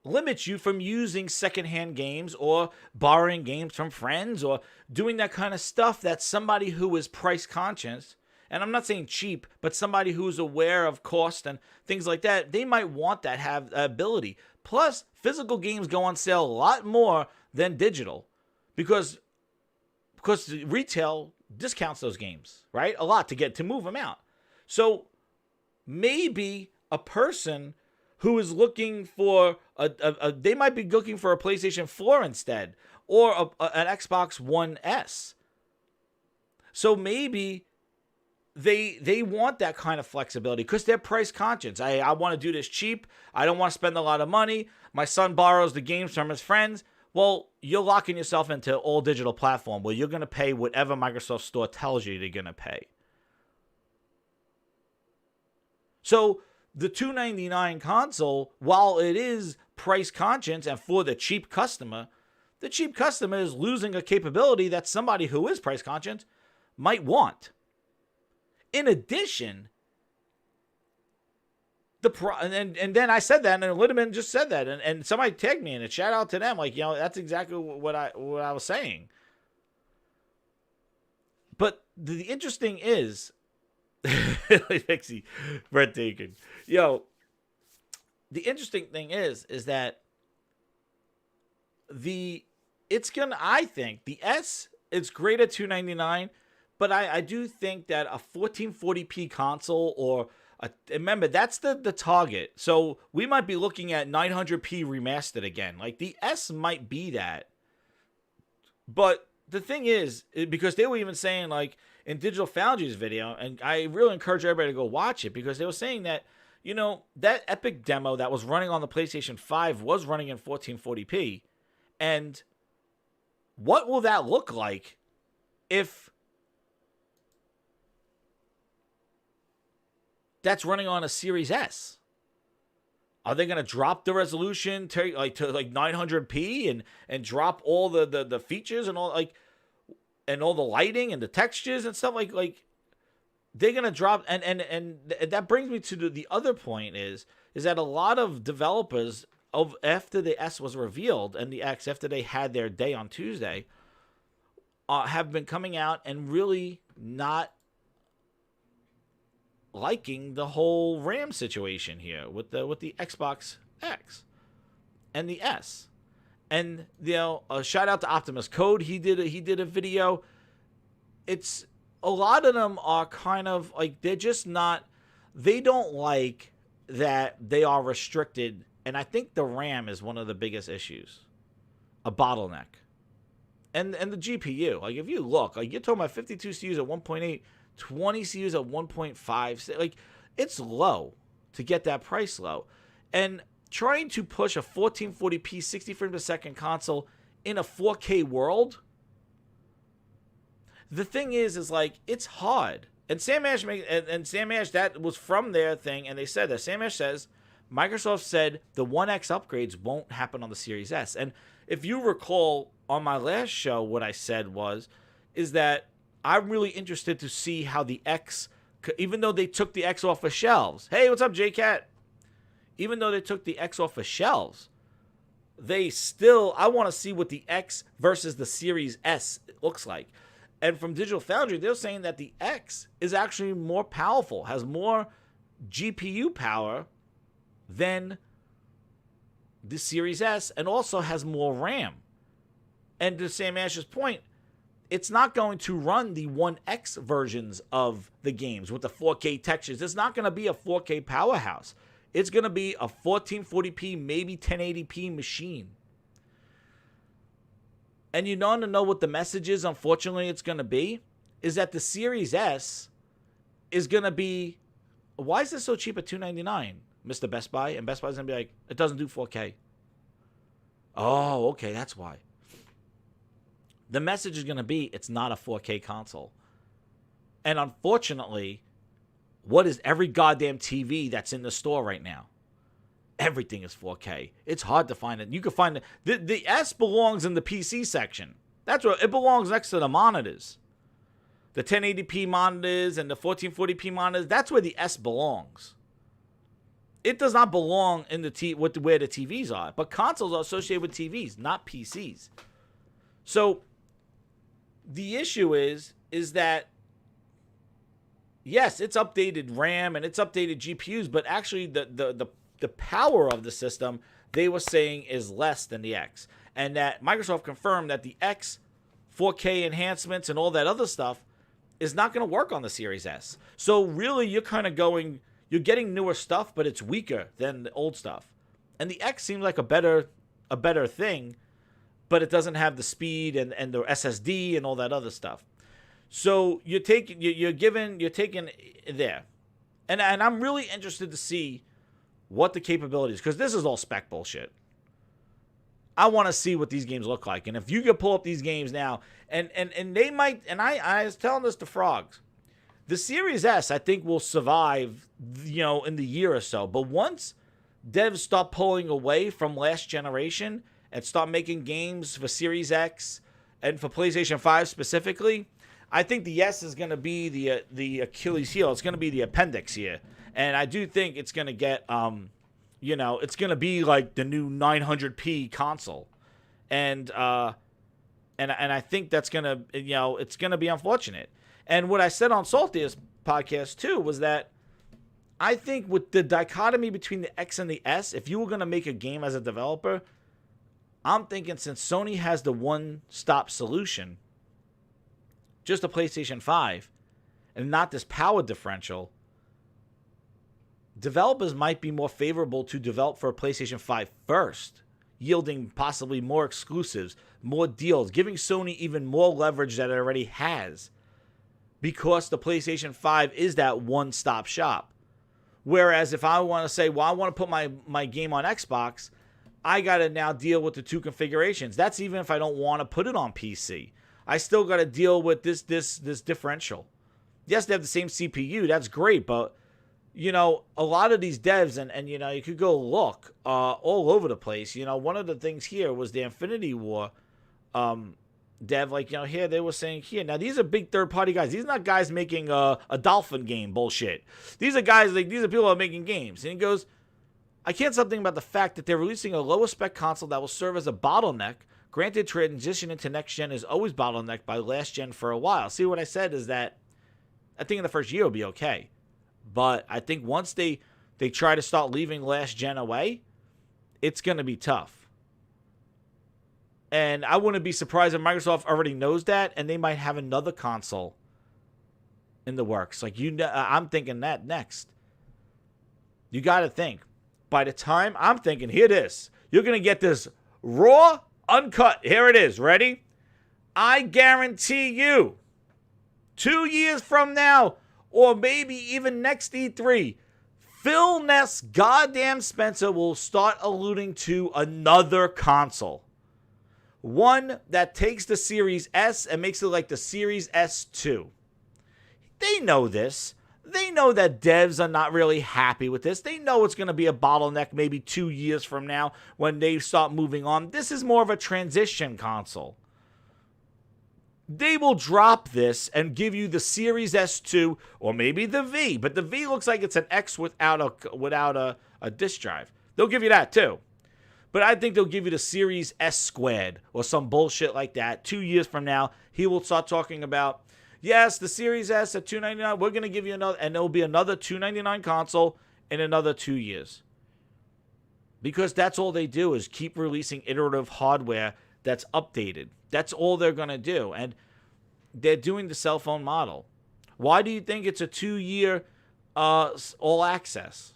limits you from using secondhand games or borrowing games from friends or doing that kind of stuff that somebody who is price conscious, and I'm not saying cheap, but somebody who's aware of cost and things like that, they might want that have ability. Plus, physical games go on sale a lot more than digital because retail discounts those games, right? A lot to move them out. So maybe a person who is looking for they might be looking for a PlayStation 4 instead, or an Xbox One S. So maybe they want that kind of flexibility because they're price conscious. I want to do this cheap. I don't want to spend a lot of money. My son borrows the games from his friends. Well, you're locking yourself into an all digital platform where you're going to pay whatever Microsoft Store tells you you're going to pay. So the $299 console, while it is price conscious and for the cheap customer is losing a capability that somebody who is price conscious might want. In addition, and then I said that, and Linneman just said that, and somebody tagged me in it. Shout out to them, like, you know, that's exactly what I was saying. But the interesting is, Pixie, breathtaking. Yo, the interesting thing is that I think the S, it's great at $299, but I do think that a 1440p console or remember, that's the target. So we might be looking at 900p remastered again. Like the S might be that. But the thing is, because they were even saying, like, in Digital Foundry's video, and I really encourage everybody to go watch it, because they were saying that, that Epic demo that was running on the PlayStation 5 was running in 1440p. And what will that look like if that's running on a Series S? Are they going to drop the resolution to 900p and drop all the features and all and all the lighting and the textures and stuff like they're going to drop and that brings me to the other point is that a lot of developers after the S was revealed and the X after they had their day on Tuesday have been coming out and really not liking the whole RAM situation here with the Xbox X and the S. And a shout out to Optimus Code. He did a video. It's a lot of them are kind of like they're just not. They don't like that they are restricted, and I think the RAM is one of the biggest issues, a bottleneck, and the GPU. Like if you look, like you're talking about 52 CUs at 1.8. 20 CUs at 1.5. Like, it's low to get that price low. And trying to push a 1440p 60 frames per second console in a 4K world, the thing is like, it's hard. And Sam Ash, that was from their thing, and they said that. Sam Ash says, Microsoft said the One X upgrades won't happen on the Series S. And if you recall on my last show, what I said is that I'm really interested to see how the X, even though they took the X off of shelves. Hey, what's up, J-Cat? Even though they took the X off of shelves, I want to see what the X versus the Series S looks like. And from Digital Foundry, they're saying that the X is actually more powerful, has more GPU power than the Series S, and also has more RAM. And to Sam Ash's point, it's not going to run the 1X versions of the games with the 4K textures. It's not going to be a 4K powerhouse. It's going to be a 1440p, maybe 1080p machine. And you want to know what the message is, unfortunately, it's going to be? Is that the Series S is going to be, why is this so cheap at $299, Mr. Best Buy? And Best Buy's going to be like, it doesn't do 4K. Oh, okay, that's why. The message is going to be, it's not a 4K console. And unfortunately, what is every goddamn TV that's in the store right now? Everything is 4K. It's hard to find it. You can find it. The S belongs in the PC section. That's where it belongs, next to the monitors. The 1080p monitors and the 1440p monitors, that's where the S belongs. It does not belong in where the TVs are. But consoles are associated with TVs, not PCs. So the issue is that, yes, it's updated RAM and it's updated GPUs, but actually the power of the system, they were saying, is less than the X. And that Microsoft confirmed that the X 4K enhancements and all that other stuff is not going to work on the Series S. So really, you're kind of you're getting newer stuff, but it's weaker than the old stuff. And the X seems like a better thing, but it doesn't have the speed and the SSD and all that other stuff. So you're taking there. And I'm really interested to see what the capabilities, because this is all spec bullshit. I want to see what these games look like. And if you could pull up these games now, and they might, and I was telling this to Frogs, the Series S, I think, will survive, in the year or so. But once devs start pulling away from last generation and start making games for Series X and for PlayStation 5 specifically, I think the S is going to be the Achilles heel. It's going to be the appendix here. And I do think it's going to get, it's going to be like the new 900p console. And I think that's going to, it's going to be unfortunate. And what I said on Saltiest podcast too was that I think with the dichotomy between the X and the S, if you were going to make a game as a developer, I'm thinking since Sony has the one-stop solution, just a PlayStation 5, and not this power differential, developers might be more favorable to develop for a PlayStation 5 first, yielding possibly more exclusives, more deals, giving Sony even more leverage that it already has, because the PlayStation 5 is that one-stop shop. Whereas if I want to say, well, I want to put my game on Xbox, I got to now deal with the two configurations. That's even if I don't want to put it on PC. I still got to deal with this differential. Yes, they have the same CPU. That's great, but you know, a lot of these devs, and you know, you could go look all over the place. You know, one of the things here was the Infinity War dev. Like, you know, here they were saying here. Now, these are big third-party guys. These are not guys making a Dolphin game bullshit. These are guys, like, these are people who are making games. And he goes, I can't something about the fact that they're releasing a lower spec console that will serve as a bottleneck. Granted, transition into next gen is always bottlenecked by last gen for a while. See, what I said is that I think in the first year it'll be okay. But I think once they try to start leaving last gen away, it's going to be tough. And I wouldn't be surprised if Microsoft already knows that, and they might have another console in the works. Like, I'm thinking that next. You got to think. By the time I'm thinking, hear this. You're going to get this raw, uncut. Here it is. Ready? I guarantee you, 2 years from now, or maybe even next E3, Phil Ness, goddamn Spencer, will start alluding to another console. One that takes the Series S and makes it like the Series S2. They know this. They know that devs are not really happy with this. They know it's going to be a bottleneck maybe 2 years from now when they start moving on. This is more of a transition console. They will drop this and give you the Series S2 or maybe the V. But the V looks like it's an X without a disk drive. They'll give you that too. But I think they'll give you the Series S squared or some bullshit like that. 2 years from now, he will start talking about, yes, the Series S at $299. We're going to give you another, and there will be another $299 console in another 2 years. Because that's all they do is keep releasing iterative hardware that's updated. That's all they're going to do. And they're doing the cell phone model. Why do you think it's a 2-year all access?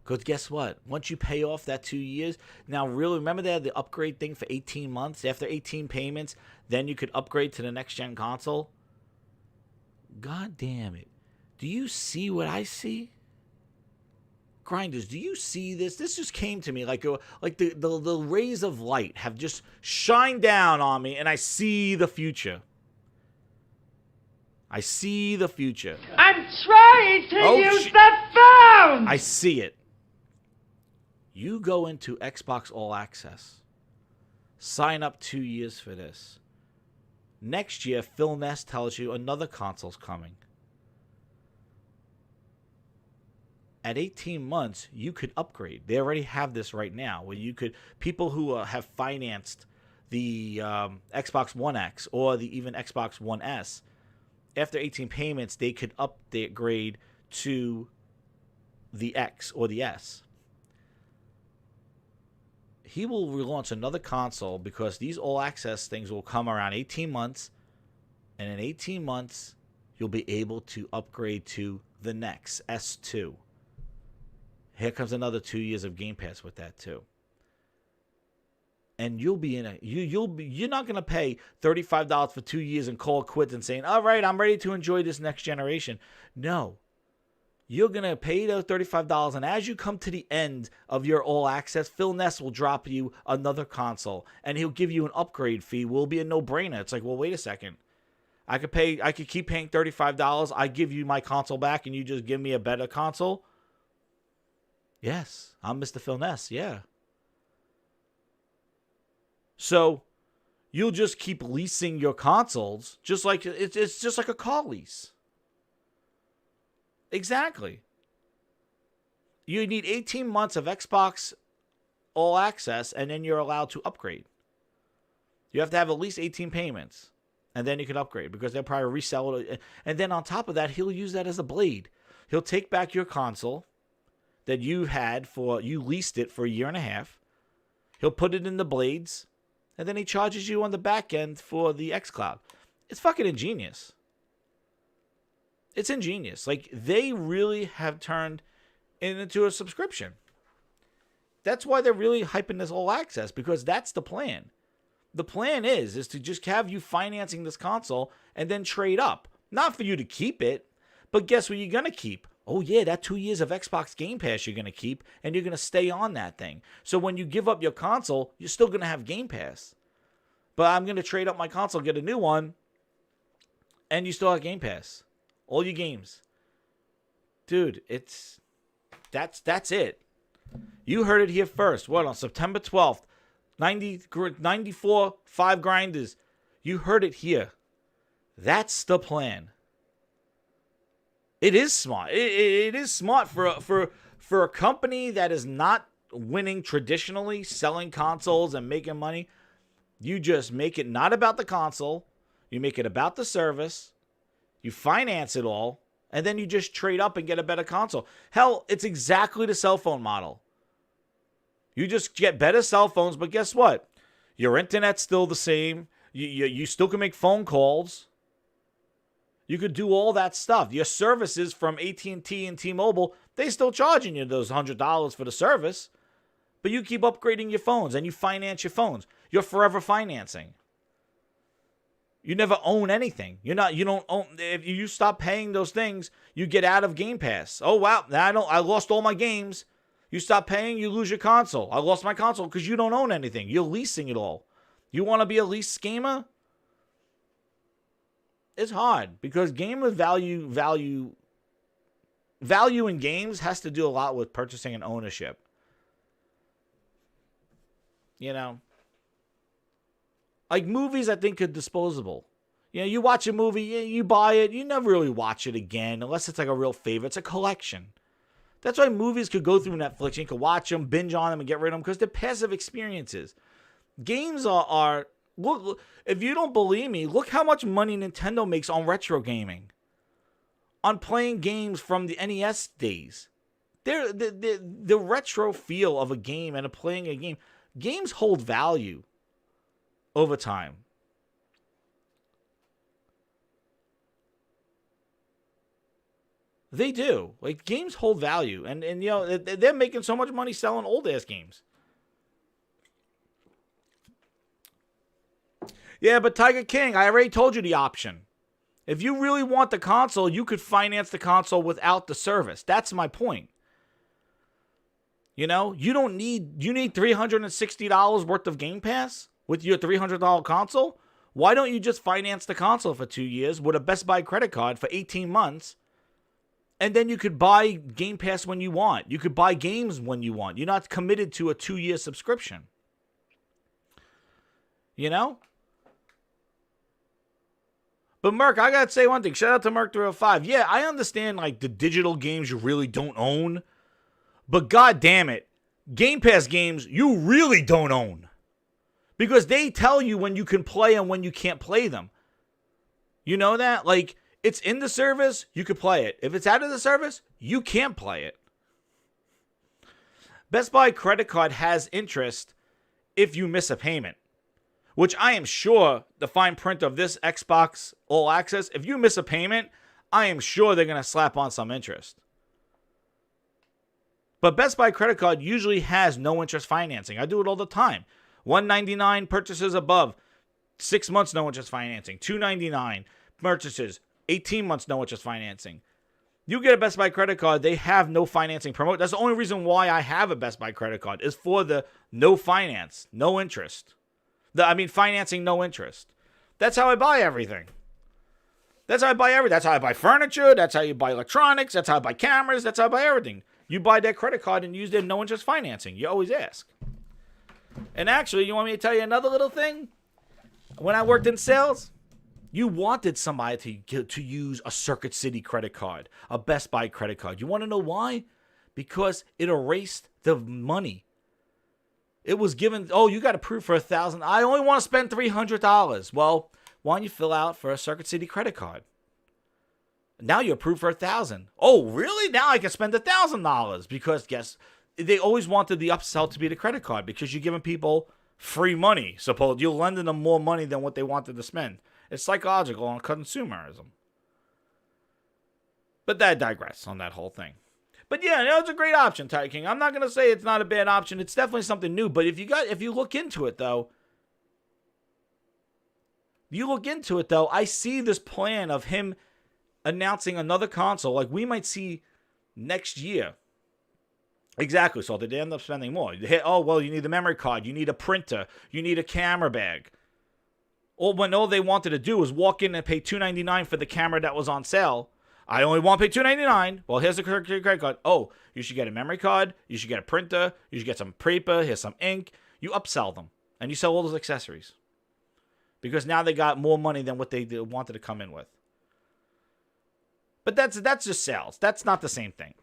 Because guess what? Once you pay off that 2 years, now really remember they had the upgrade thing for 18 months? After 18 payments, then you could upgrade to the next gen console? God damn it. Do you see what I see? Grinders, do you see this? This just came to me like the rays of light have just shined down on me, and I see the future. I see the future. I'm trying to use the phone! I see it. You go into Xbox All Access. Sign up 2 years for this. Next year, Phil Ness tells you another console's coming. At 18 months, you could upgrade. They already have this right now, where you could, people who have financed the Xbox One X or the even Xbox One S, after 18 payments, they could upgrade to the X or the S. He will relaunch another console because these all access things will come around 18 months, and in 18 months, you'll be able to upgrade to the next S2. Here comes another 2 years of Game Pass with that too. And you'll be in a you're not gonna pay $35 for 2 years and call it quits and saying, all right, I'm ready to enjoy this next generation. No. You're gonna pay those $35, and as you come to the end of your all access, Phil Ness will drop you another console and he'll give you an upgrade fee. Will be a no-brainer. It's like, well, wait a second. I could keep paying $35. I give you my console back and you just give me a better console. Yes, I'm Mr. Phil Ness, yeah. So, you'll just keep leasing your consoles, just like it's just like a car lease. Exactly. You need 18 months of Xbox All Access, and then you're allowed to upgrade. You have to have at least 18 payments, and then you can upgrade, because they'll probably resell it. And then on top of that, he'll use that as a blade. He'll take back your console that you leased it for a year and a half. He'll put it in the blades, and then he charges you on the back end for the xCloud. It's fucking ingenious. It's ingenious. Like, they really have turned it into a subscription. That's why they're really hyping this all access, because that's the plan. The plan is to just have you financing this console and then trade up. Not for you to keep it, but guess what you're going to keep? Oh, yeah, that 2 years of Xbox Game Pass you're going to keep, and you're going to stay on that thing. So when you give up your console, you're still going to have Game Pass. But I'm going to trade up my console, get a new one, and you still have Game Pass. All your games. Dude, that's it. You heard it here first. What, on September 12th? 94 5 grinders. You heard it here. That's the plan. It is smart. It is smart for a company that is not winning traditionally, selling consoles and making money. You just make it not about the console. You make it about the service. You finance it all. And then you just trade up and get a better console. Hell, it's exactly the cell phone model. You just get better cell phones, but guess what? Your internet's still the same. You still can make phone calls. You could do all that stuff. Your services from AT&T and T-Mobile, they still charging you those $100 for the service. But you keep upgrading your phones and you finance your phones. You're forever financing. You never own anything. You don't own. If you stop paying those things, you get out of Game Pass. Oh wow, I lost all my games. You stop paying, you lose your console. I lost my console because you don't own anything. You're leasing it all. You want to be a lease gamer? It's hard because gamer value in games has to do a lot with purchasing and ownership. You know, like movies, I think are disposable. You know, you watch a movie, you buy it, you never really watch it again unless it's like a real favorite. It's a collection. That's why movies could go through Netflix. You could watch them, binge on them, and get rid of them because they're passive experiences. Games are look. If you don't believe me, look how much money Nintendo makes on retro gaming, on playing games from the NES days. The retro feel of a game and playing a game. Games hold value over time. They do. Like, games hold value. And you know, they're making so much money selling old-ass games. Yeah, but Tiger King, I already told you the option. If you really want the console, you could finance the console without the service. That's my point. You know, you need $360 worth of Game Pass with your $300 console. Why don't you just finance the console for 2 years with a Best Buy credit card for 18 months? And then you could buy Game Pass when you want. You could buy games when you want. You're not committed to a 2-year subscription. You know? But Merc, I gotta say one thing. Shout out to Merc305. Yeah, I understand like the digital games you really don't own. But god damn it, Game Pass games you really don't own. Because they tell you when you can play and when you can't play them. You know that? Like, it's in the service, you could play it. If it's out of the service, you can't play it. Best Buy credit card has interest if you miss a payment. Which I am sure the fine print of this Xbox All Access, if you miss a payment, I am sure they're going to slap on some interest. But Best Buy credit card usually has no interest financing. I do it all the time. $199 purchases above, 6 months no interest financing. $299 purchases, 18 months no interest financing. You get a Best Buy credit card, they have no financing promote. That's the only reason why I have a Best Buy credit card is for the no finance, no interest. Financing, no interest. That's how I buy everything. That's how I buy everything. That's how I buy furniture. That's how you buy electronics. That's how I buy cameras. That's how I buy everything. You buy their credit card and use their no interest financing. You always ask. And actually, you want me to tell you another little thing? When I worked in sales, you wanted somebody to use a Circuit City credit card, a Best Buy credit card. You want to know why? Because it erased the money. It was given, you got approved for $1,000. I only want to spend $300. Well, why don't you fill out for a Circuit City credit card? Now you're approved for $1,000. Oh, really? Now I can spend $1,000 because guess they always wanted the upsell to be the credit card because you're giving people free money. Suppose you're lending them more money than what they wanted to spend. It's psychological on consumerism. But that digress on that whole thing. But yeah, it's a great option, Tiger King. I'm not gonna say it's not a bad option. It's definitely something new. But if you look into it though, I see this plan of him announcing another console. Like we might see next year. Exactly. So they end up spending more. Oh, well, you need the memory card. You need a printer. You need a camera bag. When all they wanted to do was walk in and pay $299 for the camera that was on sale. I only want to pay $299. Well, here's the credit card. Oh, you should get a memory card. You should get a printer. You should get some paper. Here's some ink. You upsell them. And you sell all those accessories. Because now they got more money than what they wanted to come in with. But that's just sales. That's not the same thing.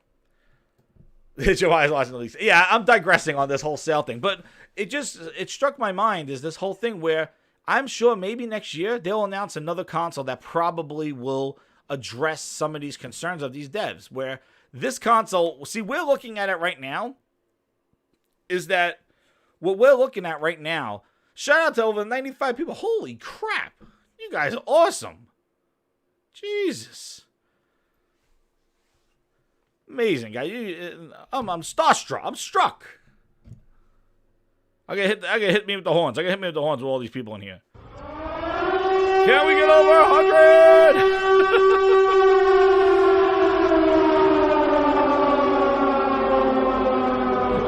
Joe is watching the leaks. Yeah, I'm digressing on this whole sale thing. But it struck my mind is this whole thing where I'm sure maybe next year they'll announce another console that probably will address some of these concerns of these devs. Where this console, see, we're looking at it right now, is that what we're looking at right now, shout out to over 95 people. Holy crap. You guys are awesome. Jesus. Amazing, guy. I'm starstruck. I'm struck. I gotta hit me with the horns. With all these people in here. Can we get over 100?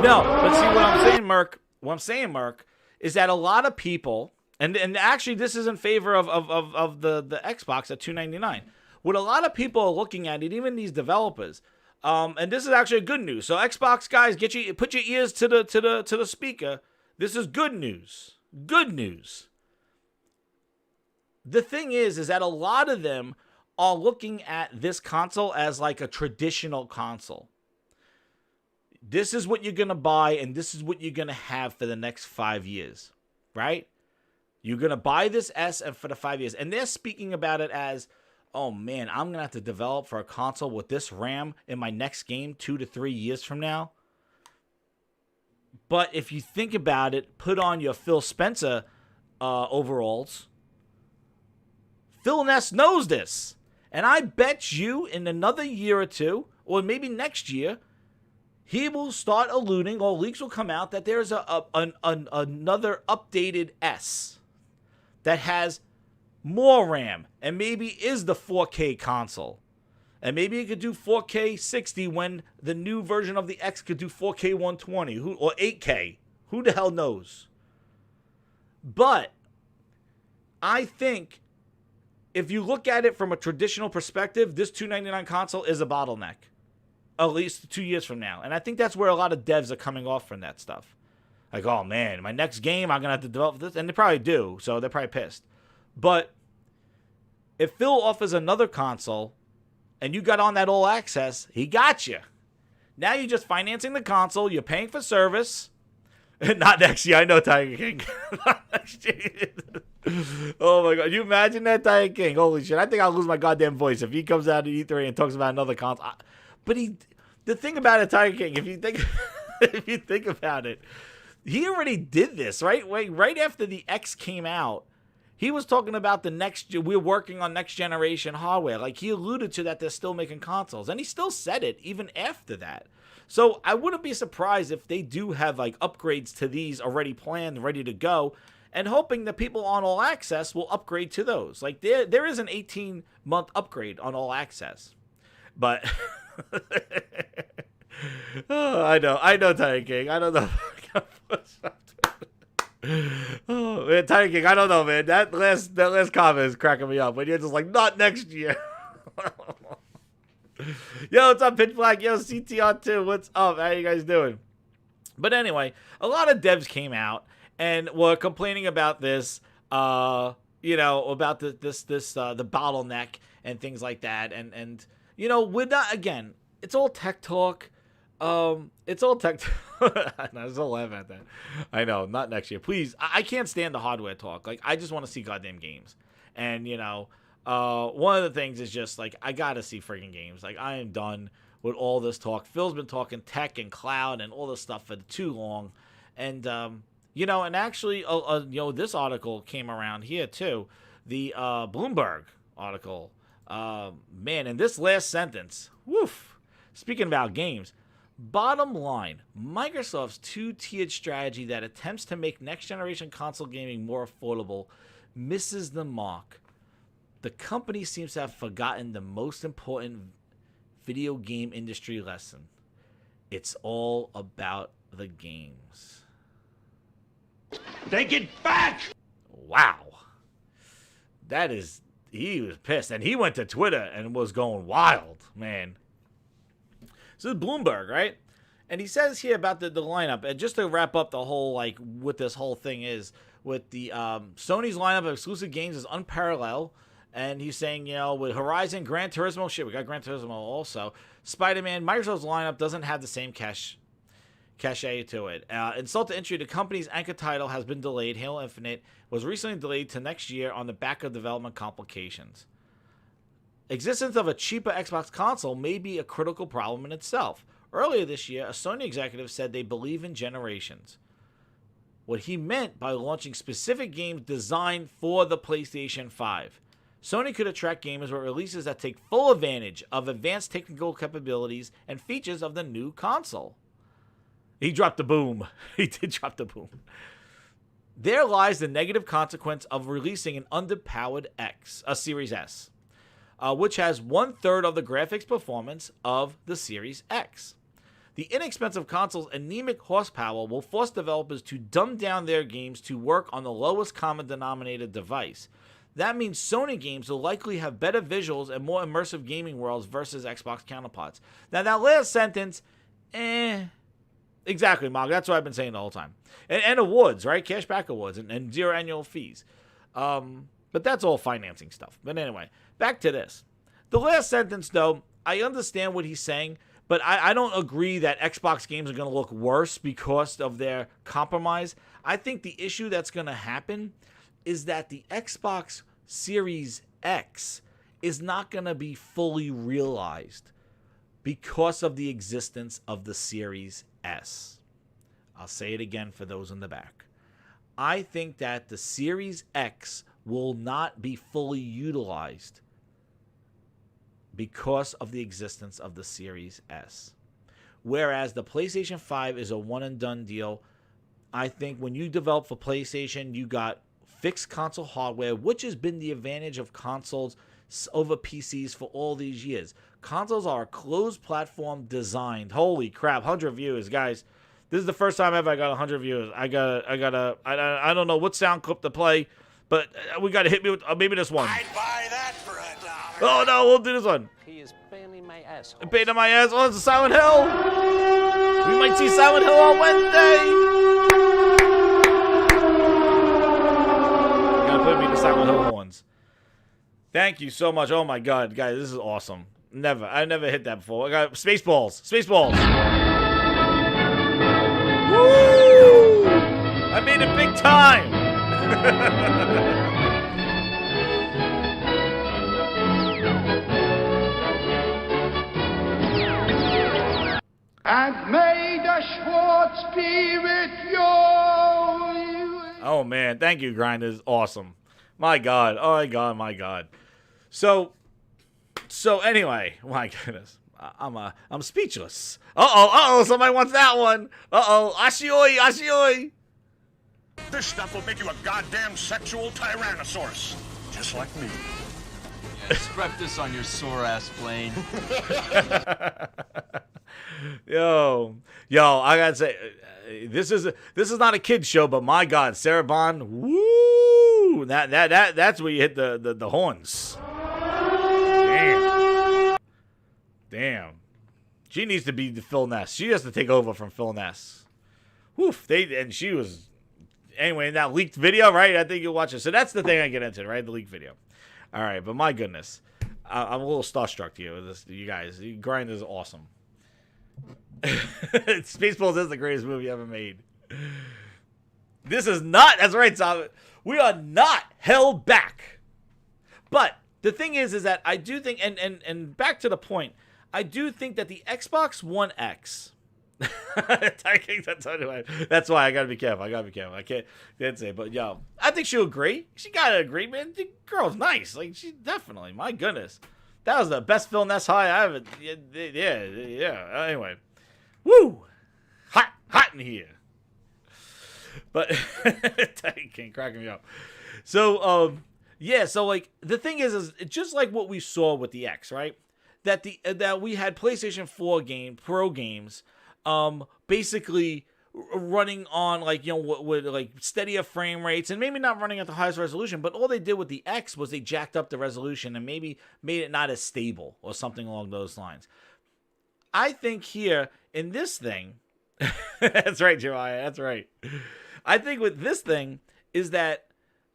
No, but see what I'm saying, Merc. What I'm saying, Merc, is that a lot of people, and actually this is in favor of the Xbox at $299. What a lot of people are looking at, and even these developers. And this is actually good news. So Xbox guys, put your ears to the speaker. This is good news. Good news. The thing is that a lot of them are looking at this console as like a traditional console. This is what you're going to buy, and this is what you're going to have for the next 5 years, right? You're going to buy this S and for the 5 years. And they're speaking about it as, oh man, I'm going to have to develop for a console with this RAM in my next game 2 to 3 years from now. But if you think about it, put on your Phil Spencer overalls. Phil Ness knows this. And I bet you in another year or two, or maybe next year, he will start alluding, or leaks will come out, that there's another updated S that has more RAM, and maybe is the 4K console. And maybe it could do 4K 60 when the new version of the X could do 4K 120 or 8K. Who the hell knows? But I think if you look at it from a traditional perspective, this $299 console is a bottleneck. At least 2 years from now. And I think that's where a lot of devs are coming off from that stuff. Like, oh man, my next game, I'm going to have to develop this. And they probably do, so they're probably pissed. But if Phil offers another console and you got on that all access, he got you. Now you're just financing the console. You're paying for service. Not next year. I know, Tiger King. Not next year. Oh my God. You imagine that, Tiger King? Holy shit. I think I'll lose my goddamn voice if he comes out at E3 and talks about another console. But the thing about it, Tiger King, if you think about it, he already did this, right? Right after the X came out, he was talking about we're working on next generation hardware. Like, he alluded to that they're still making consoles. And he still said it even after that. So I wouldn't be surprised if they do have like upgrades to these already planned, ready to go, and hoping that people on All Access will upgrade to those. Like, there is an 18-month upgrade on All Access. But oh, I know, Tiger King. I don't know. Oh man, Tiger King, I don't know, man. That last comment is cracking me up. When you're just like, not next year. Yo, what's up, Pitch Black? Yo, CTR2, what's up? How you guys doing? But anyway, a lot of devs came out and were complaining about this, about the bottleneck and things like that, and we're not, again, it's all tech talk. It's all tech. I was so laughing at that. I know, not next year. Please, I can't stand the hardware talk. Like, I just want to see goddamn games. And, one of the things is just, like, I got to see friggin' games. Like, I am done with all this talk. Phil's been talking tech and cloud and all this stuff for too long. And, and actually, this article came around here, too. The Bloomberg article. Man, in this last sentence, woof, speaking about games, bottom line, Microsoft's two-tiered strategy that attempts to make next-generation console gaming more affordable misses the mark. The company seems to have forgotten the most important video game industry lesson. It's all about the games. Take it back! Wow. He was pissed. And he went to Twitter and was going wild, man. This is Bloomberg, right? And he says here about the lineup, and just to wrap up the whole, like, what this whole thing is, with the Sony's lineup of exclusive games is unparalleled. And he's saying, you know, with Horizon, Gran Turismo, shit, we got Gran Turismo also. Spider-Man, Microsoft's lineup doesn't have the same cachet to it. Insult to injury, the company's anchor title has been delayed. Halo Infinite was recently delayed to next year on the back of development complications. Existence of a cheaper Xbox console may be a critical problem in itself. Earlier this year, a Sony executive said they believe in generations. What he meant by launching specific games designed for the PlayStation 5. Sony could attract gamers with releases that take full advantage of advanced technical capabilities and features of the new console. He dropped the boom. He did drop the boom. There lies the negative consequence of releasing an underpowered Series S, which has 1/3 of the graphics performance of the Series X. The inexpensive console's anemic horsepower will force developers to dumb down their games to work on the lowest common denominator device. That means Sony games will likely have better visuals and more immersive gaming worlds versus Xbox counterparts. Now, that last sentence, exactly, Mark. That's what I've been saying the whole time. And awards, right? Cashback awards and 0 annual fees. But that's all financing stuff. But anyway, back to this. The last sentence, though, I understand what he's saying, but I don't agree that Xbox games are going to look worse because of their compromise. I think the issue that's going to happen is that the Xbox Series X is not going to be fully realized because of the existence of the Series S. I'll say it again for those in the back. I think that the Series X will not be fully utilized because of the existence of the Series S. Whereas the PlayStation 5 is a one-and-done deal. I think when you develop for PlayStation, you got fixed console hardware, which has been the advantage of consoles over PCs for all these years. Consoles are a closed platform designed. Holy crap, 100 views, guys. This is the first time ever I got 100 views. I don't know what sound clip to play, but we got to hit me with maybe this one. I'd buy that for $1. Oh, no, we'll do this one. He is bailing my ass. Baiting my ass. Oh, it's a Silent Hill. We might see Silent Hill on Wednesday. Put me to Silent Hill horns. Thank you so much. Oh my god, guys, this is awesome. I never hit that before. I got Spaceballs. Spaceballs. Woo! I made it big time. And may the Schwartz be with you. Oh man, thank you, Grinders. Awesome. My god. Oh my god, my god. So anyway, my goodness. I'm speechless. Uh-oh, somebody wants that one. Uh-oh, ashioi. This stuff will make you a goddamn sexual tyrannosaurus. Just like me. Yeah, strap this on your sore ass plane. Yo, I gotta say, this is not a kid's show, but my God, Sarah Bond, woo! That's where you hit the horns. Damn. She needs to be the Phil Ness. She has to take over from Phil Ness. Woof. And she was anyway in that leaked video, right? I think you'll watch it. So that's the thing I get into, right? The leaked video. All right, but my goodness, I'm a little starstruck to you. You guys, Grind is awesome. Spaceballs is the greatest movie ever made. This is not. That's right, Sam. We are not held back. But the thing is that I do think, and back to the point, I do think that the Xbox One X. That's why I gotta be careful. I can't say, but yo, I think she'll agree. She gotta agree, man. The girl's nice. Like, she definitely. My goodness, that was the best Phil Ness high I ever. Yeah. Anyway, woo, hot in here. But can't crack me up. So yeah. So like the thing is just like what we saw with the X, right? that that we had PlayStation 4 Pro games, basically running on like, you know, with like steadier frame rates and maybe not running at the highest resolution, but all they did with the X was they jacked up the resolution and maybe made it not as stable or something along those lines. I think here in this thing, that's right, Jemiah, that's right. I think with this thing is that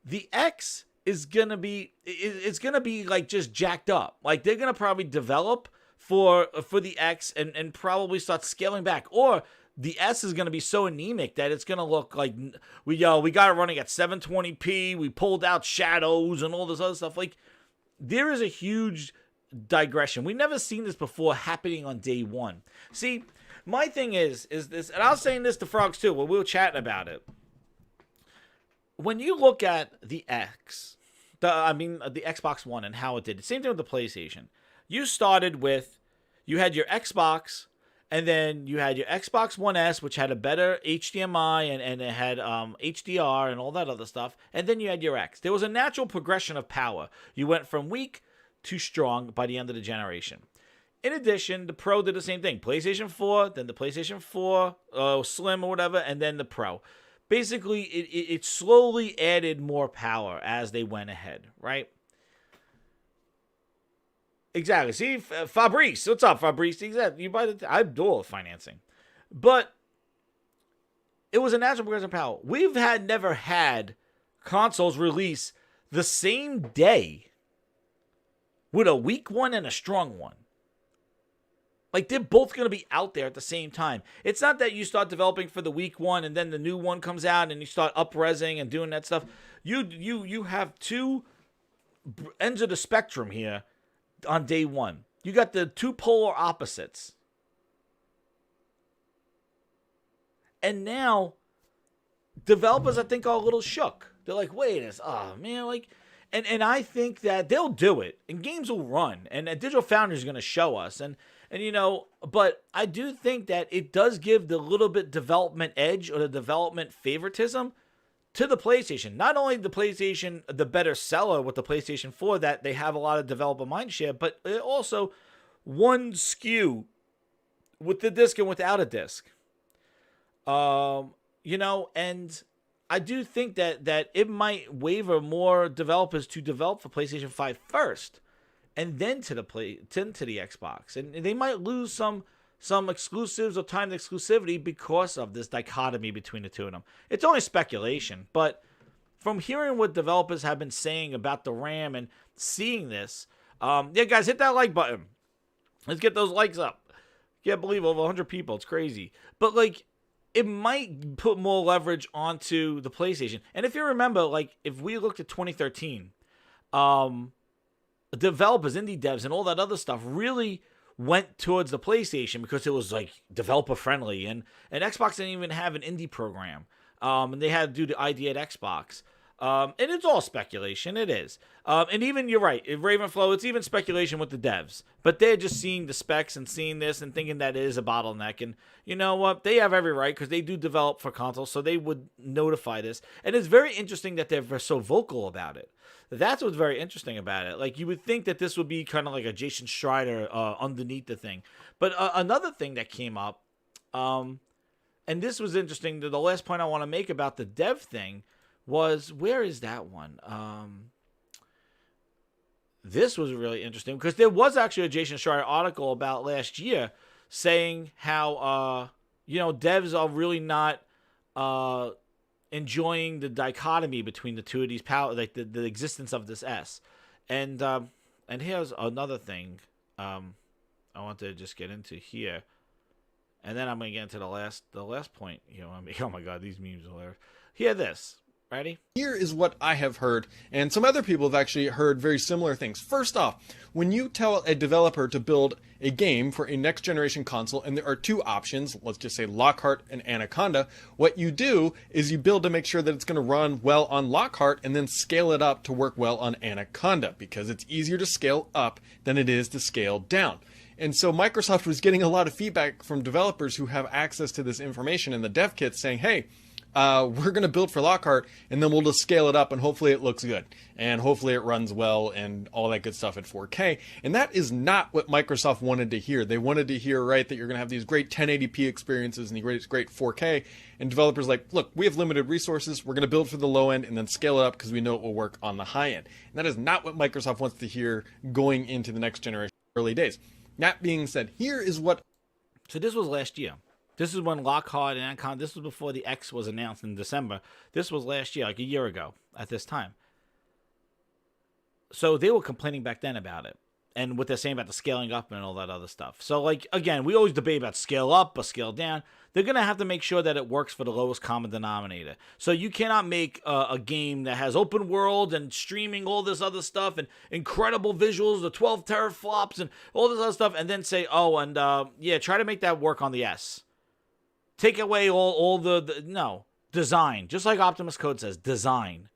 the X is gonna be, it's gonna be like just jacked up. Like they're gonna probably develop for the X and probably start scaling back, or the S is going to be so anemic that it's going to look like we got it running at 720p. We pulled out shadows and all this other stuff. Like, there is a huge digression. We've never seen this before happening on day one. See, my thing is this, and I was saying this to Frogs too when we were chatting about it. When you look at the X, the Xbox One and how it did, same thing with the PlayStation. You started with, you had your Xbox, and then you had your Xbox One S, which had a better HDMI and it had HDR and all that other stuff. And then you had your X. There was a natural progression of power. You went from weak to strong by the end of the generation. In addition, the Pro did the same thing. PlayStation 4, then the PlayStation 4 Slim or whatever, and then the Pro. Basically, it slowly added more power as they went ahead, right? Exactly. See, Fabrice. What's up, Fabrice? Exactly. You buy I do all the financing. But it was a natural progression of power. We've never had consoles release the same day with a weak one and a strong one. Like, they're both going to be out there at the same time. It's not that you start developing for the weak one and then the new one comes out and you start up-resing and doing that stuff. You have two ends of the spectrum here on day one. You got the two polar opposites. And now, developers, I think, are a little shook. They're like, wait, oh, man, like... And I think that they'll do it, and games will run, and Digital Foundry is going to show us, and you know, but I do think that it does give the little bit development edge or the development favoritism to the PlayStation. Not only the PlayStation, the better seller with the PlayStation 4, that they have a lot of developer mindshare, but also one SKU with the disc and without a disc. You know, and I do think that it might waver more developers to develop for PlayStation 5 first, and then to the Xbox, and they might lose some exclusives or timed exclusivity because of this dichotomy between the two of them. It's only speculation, but from hearing what developers have been saying about the RAM and seeing this, yeah, guys, hit that like button. Let's get those likes up. Can't believe over 100 people. It's crazy, but like, it might put more leverage onto the PlayStation. And if you remember, like, if we looked at 2013, developers, indie devs, and all that other stuff really went towards the PlayStation because it was, like, developer friendly. And Xbox didn't even have an indie program. And they had to do the ID at Xbox. And it's all speculation. It is. And even, you're right, Ravenflow, it's even speculation with the devs. But they're just seeing the specs and seeing this and thinking that it is a bottleneck. And you know what? They have every right because they do develop for consoles, so they would notify this. And it's very interesting that they're so vocal about it. That's what's very interesting about it. Like, you would think that this would be kind of like a Jason Schreier underneath the thing. But another thing that came up, and this was interesting, the last point I want to make about the dev thing was, where is that one? This was really interesting because there was actually a Jason Schreier article about last year saying how, you know, devs are really not enjoying the dichotomy between the two of these power, like the existence of this S. And here's another thing I want to just get into here. And then I'm going to get into the last point. You know, oh my God, these memes are hilarious. Hear this. Ready? Here is what I have heard, and some other people have actually heard very similar things. First off, when you tell a developer to build a game for a next generation console, and there are two options, let's just say Lockhart and Anaconda, what you do is you build to make sure that it's going to run well on Lockhart and then scale it up to work well on Anaconda, because it's easier to scale up than it is to scale down. And so Microsoft was getting a lot of feedback from developers who have access to this information in the dev kits saying, hey, we're going to build for Lockhart, and then we'll just scale it up, and hopefully it looks good, and hopefully it runs well, and all that good stuff at 4K. And that is not what Microsoft wanted to hear. They wanted to hear, right, that you're going to have these great 1080p experiences and the great 4K, and developers like, look, we have limited resources, we're going to build for the low end, and then scale it up because we know it will work on the high end. And that is not what Microsoft wants to hear going into the next generation early days. That being said, here is what... So this was last year. This is when Lockhart and Ancon, this was before the X was announced in December. This was last year, like a year ago at this time. So they were complaining back then about it. And what they're saying about the scaling up and all that other stuff. So, like, again, we always debate about scale up or scale down. They're going to have to make sure that it works for the lowest common denominator. So you cannot make a game that has open world and streaming all this other stuff and incredible visuals, the 12 teraflops and all this other stuff, and then say, oh, and yeah, try to make that work on the S. Take away all the no, design. Just like Optimus Code says, design.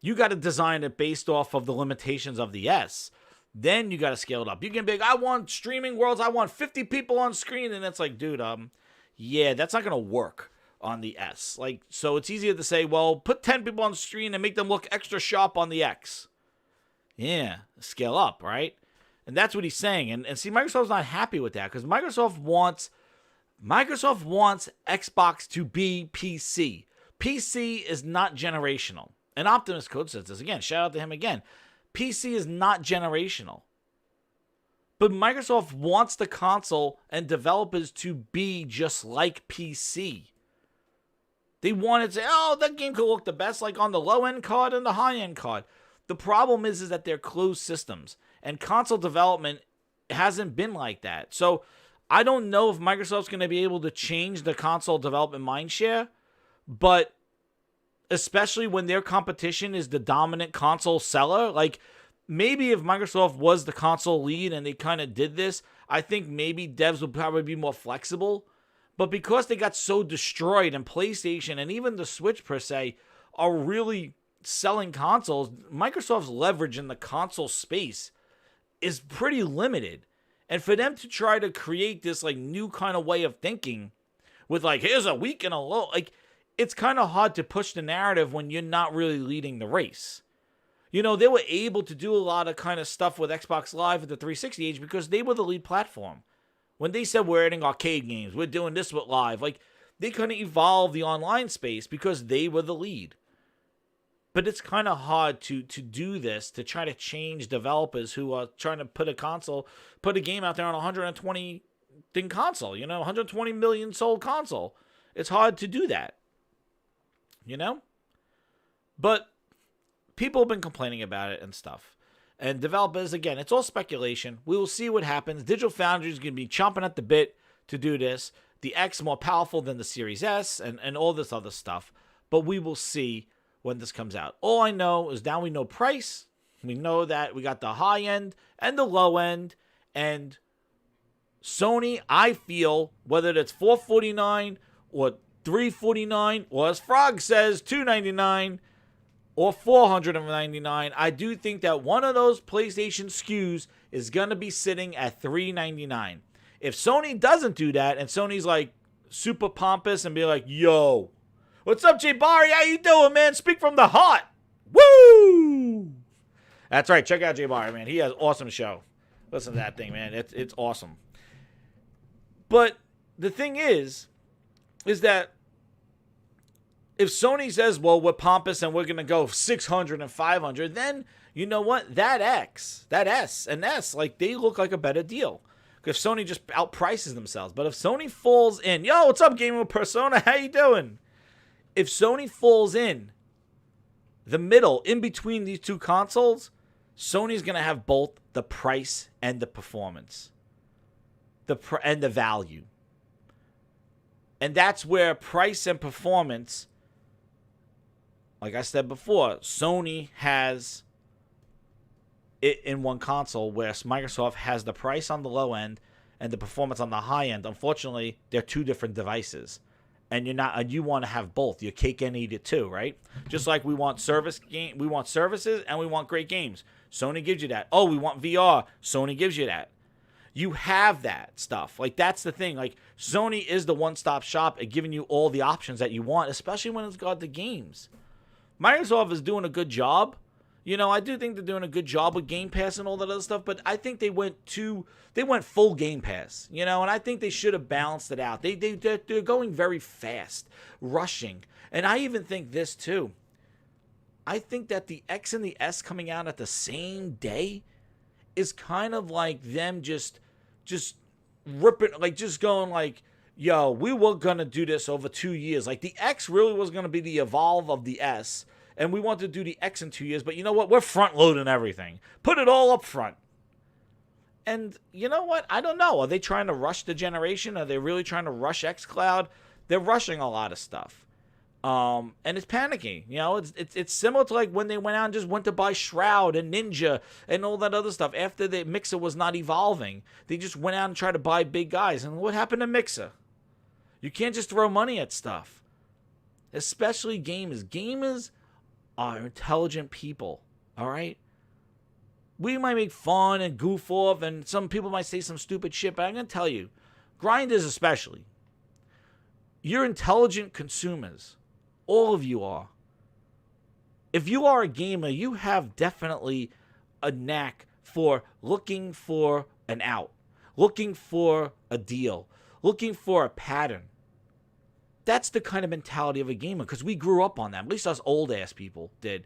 You got to design it based off of the limitations of the S. Then you got to scale it up. You can be like, I want streaming worlds. I want 50 people on screen. And it's like, dude, yeah, that's not going to work on the S. Like, so it's easier to say, well, put 10 people on screen and make them look extra sharp on the X. Yeah, scale up, right? And that's what he's saying. And see, Microsoft's not happy with that because Microsoft wants Xbox to be PC. PC is not generational. And Optimus Code says this again. Shout out to him again. PC is not generational. But Microsoft wants the console and developers to be just like PC. They want to say, oh, that game could look the best like on the low-end card and the high-end card. The problem is that they're closed systems. And console development hasn't been like that. So I don't know if Microsoft's going to be able to change the console development mindshare, but especially when their competition is the dominant console seller, like maybe if Microsoft was the console lead and they kind of did this, I think maybe devs would probably be more flexible. But because they got so destroyed and PlayStation and even the Switch per se are really selling consoles, Microsoft's leverage in the console space is pretty limited. And for them to try to create this like new kind of way of thinking with like, here's a week and a low, like it's kind of hard to push the narrative when you're not really leading the race. You know, they were able to do a lot of kind of stuff with Xbox Live at the 360 age because they were the lead platform. When they said we're adding arcade games, we're doing this with Live, like they couldn't evolve the online space because they were the lead. But it's kind of hard to do this, to try to change developers who are trying to put a game out there on a 120 thing console, 120 million sold console. It's hard to do that, But people have been complaining about it and stuff. And developers, again, it's all speculation. We will see what happens. Digital Foundry is going to be chomping at the bit to do this. The X more powerful than the Series S and all this other stuff. But we will see when this comes out. All I know is now we know price. We know that we got the high end and the low end. And Sony, I feel, whether it's $449 or $349, or as Frog says, $299 or $499, I do think that one of those PlayStation SKUs is going to be sitting at $399. If Sony doesn't do that, and Sony's like super pompous and be like, yo, what's up, Jay Barry? How you doing, man? Speak from the heart. Woo! That's right. Check out Jay Barry, man. He has an awesome show. Listen to that thing, man. It's awesome. But the thing is that if Sony says, well, we're pompous and we're going to go 600 and 500, then you know what? That X, that S, and S, like they look like a better deal. Because Sony just outprices themselves. But if Sony falls in, yo, what's up, Gaming with Persona? How you doing? If Sony falls in the middle, in between these two consoles, Sony's going to have both the price and the performance. And the value. And that's where price and performance, like I said before, Sony has it in one console, where Microsoft has the price on the low end and the performance on the high end. Unfortunately, they're two different devices. And you want to have both. Your cake and eat it too, right? Just like we want services and we want great games. Sony gives you that. Oh, we want VR. Sony gives you that. You have that stuff. Like, that's the thing. Like, Sony is the one-stop shop at giving you all the options that you want, especially when it's got the games. Microsoft is doing a good job. You know, I do think they're doing a good job with Game Pass and all that other stuff, but I think they went full Game Pass, you know, and I think they should have balanced it out. They're going very fast, rushing. And I even think this too. I think that the X and the S coming out at the same day is kind of like them just ripping, like just going like, yo, we were going to do this over 2 years. Like, the X really was going to be the evolve of the S. And we want to do the X in 2 years, but you know what? We're front-loading everything. Put it all up front. And you know what? I don't know. Are they trying to rush the generation? Are they really trying to rush xCloud? They're rushing a lot of stuff. And it's panicking. You know, it's similar to like when they went out and just went to buy Shroud and Ninja and all that other stuff. After the Mixer was not evolving, they just went out and tried to buy big guys. And what happened to Mixer? You can't just throw money at stuff. Especially gamers. Gamers are intelligent people, all right? We might make fun and goof off, and some people might say some stupid shit, but I'm going to tell you, grinders especially, you're intelligent consumers. All of you are. If you are a gamer, you have definitely a knack for looking for an out, looking for a deal, looking for a pattern. That's the kind of mentality of a gamer, because we grew up on that. At least us old-ass people did.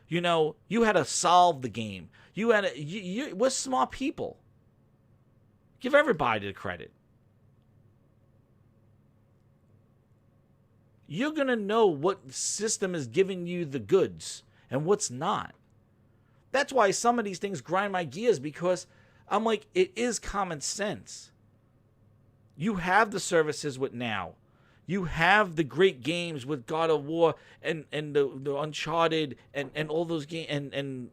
You know, you had to solve the game. We're smart people. Give everybody the credit. You're going to know what system is giving you the goods and what's not. That's why some of these things grind my gears, because I'm like, it is common sense. You have the services with Now. You have the great games with God of War and the Uncharted and all those games and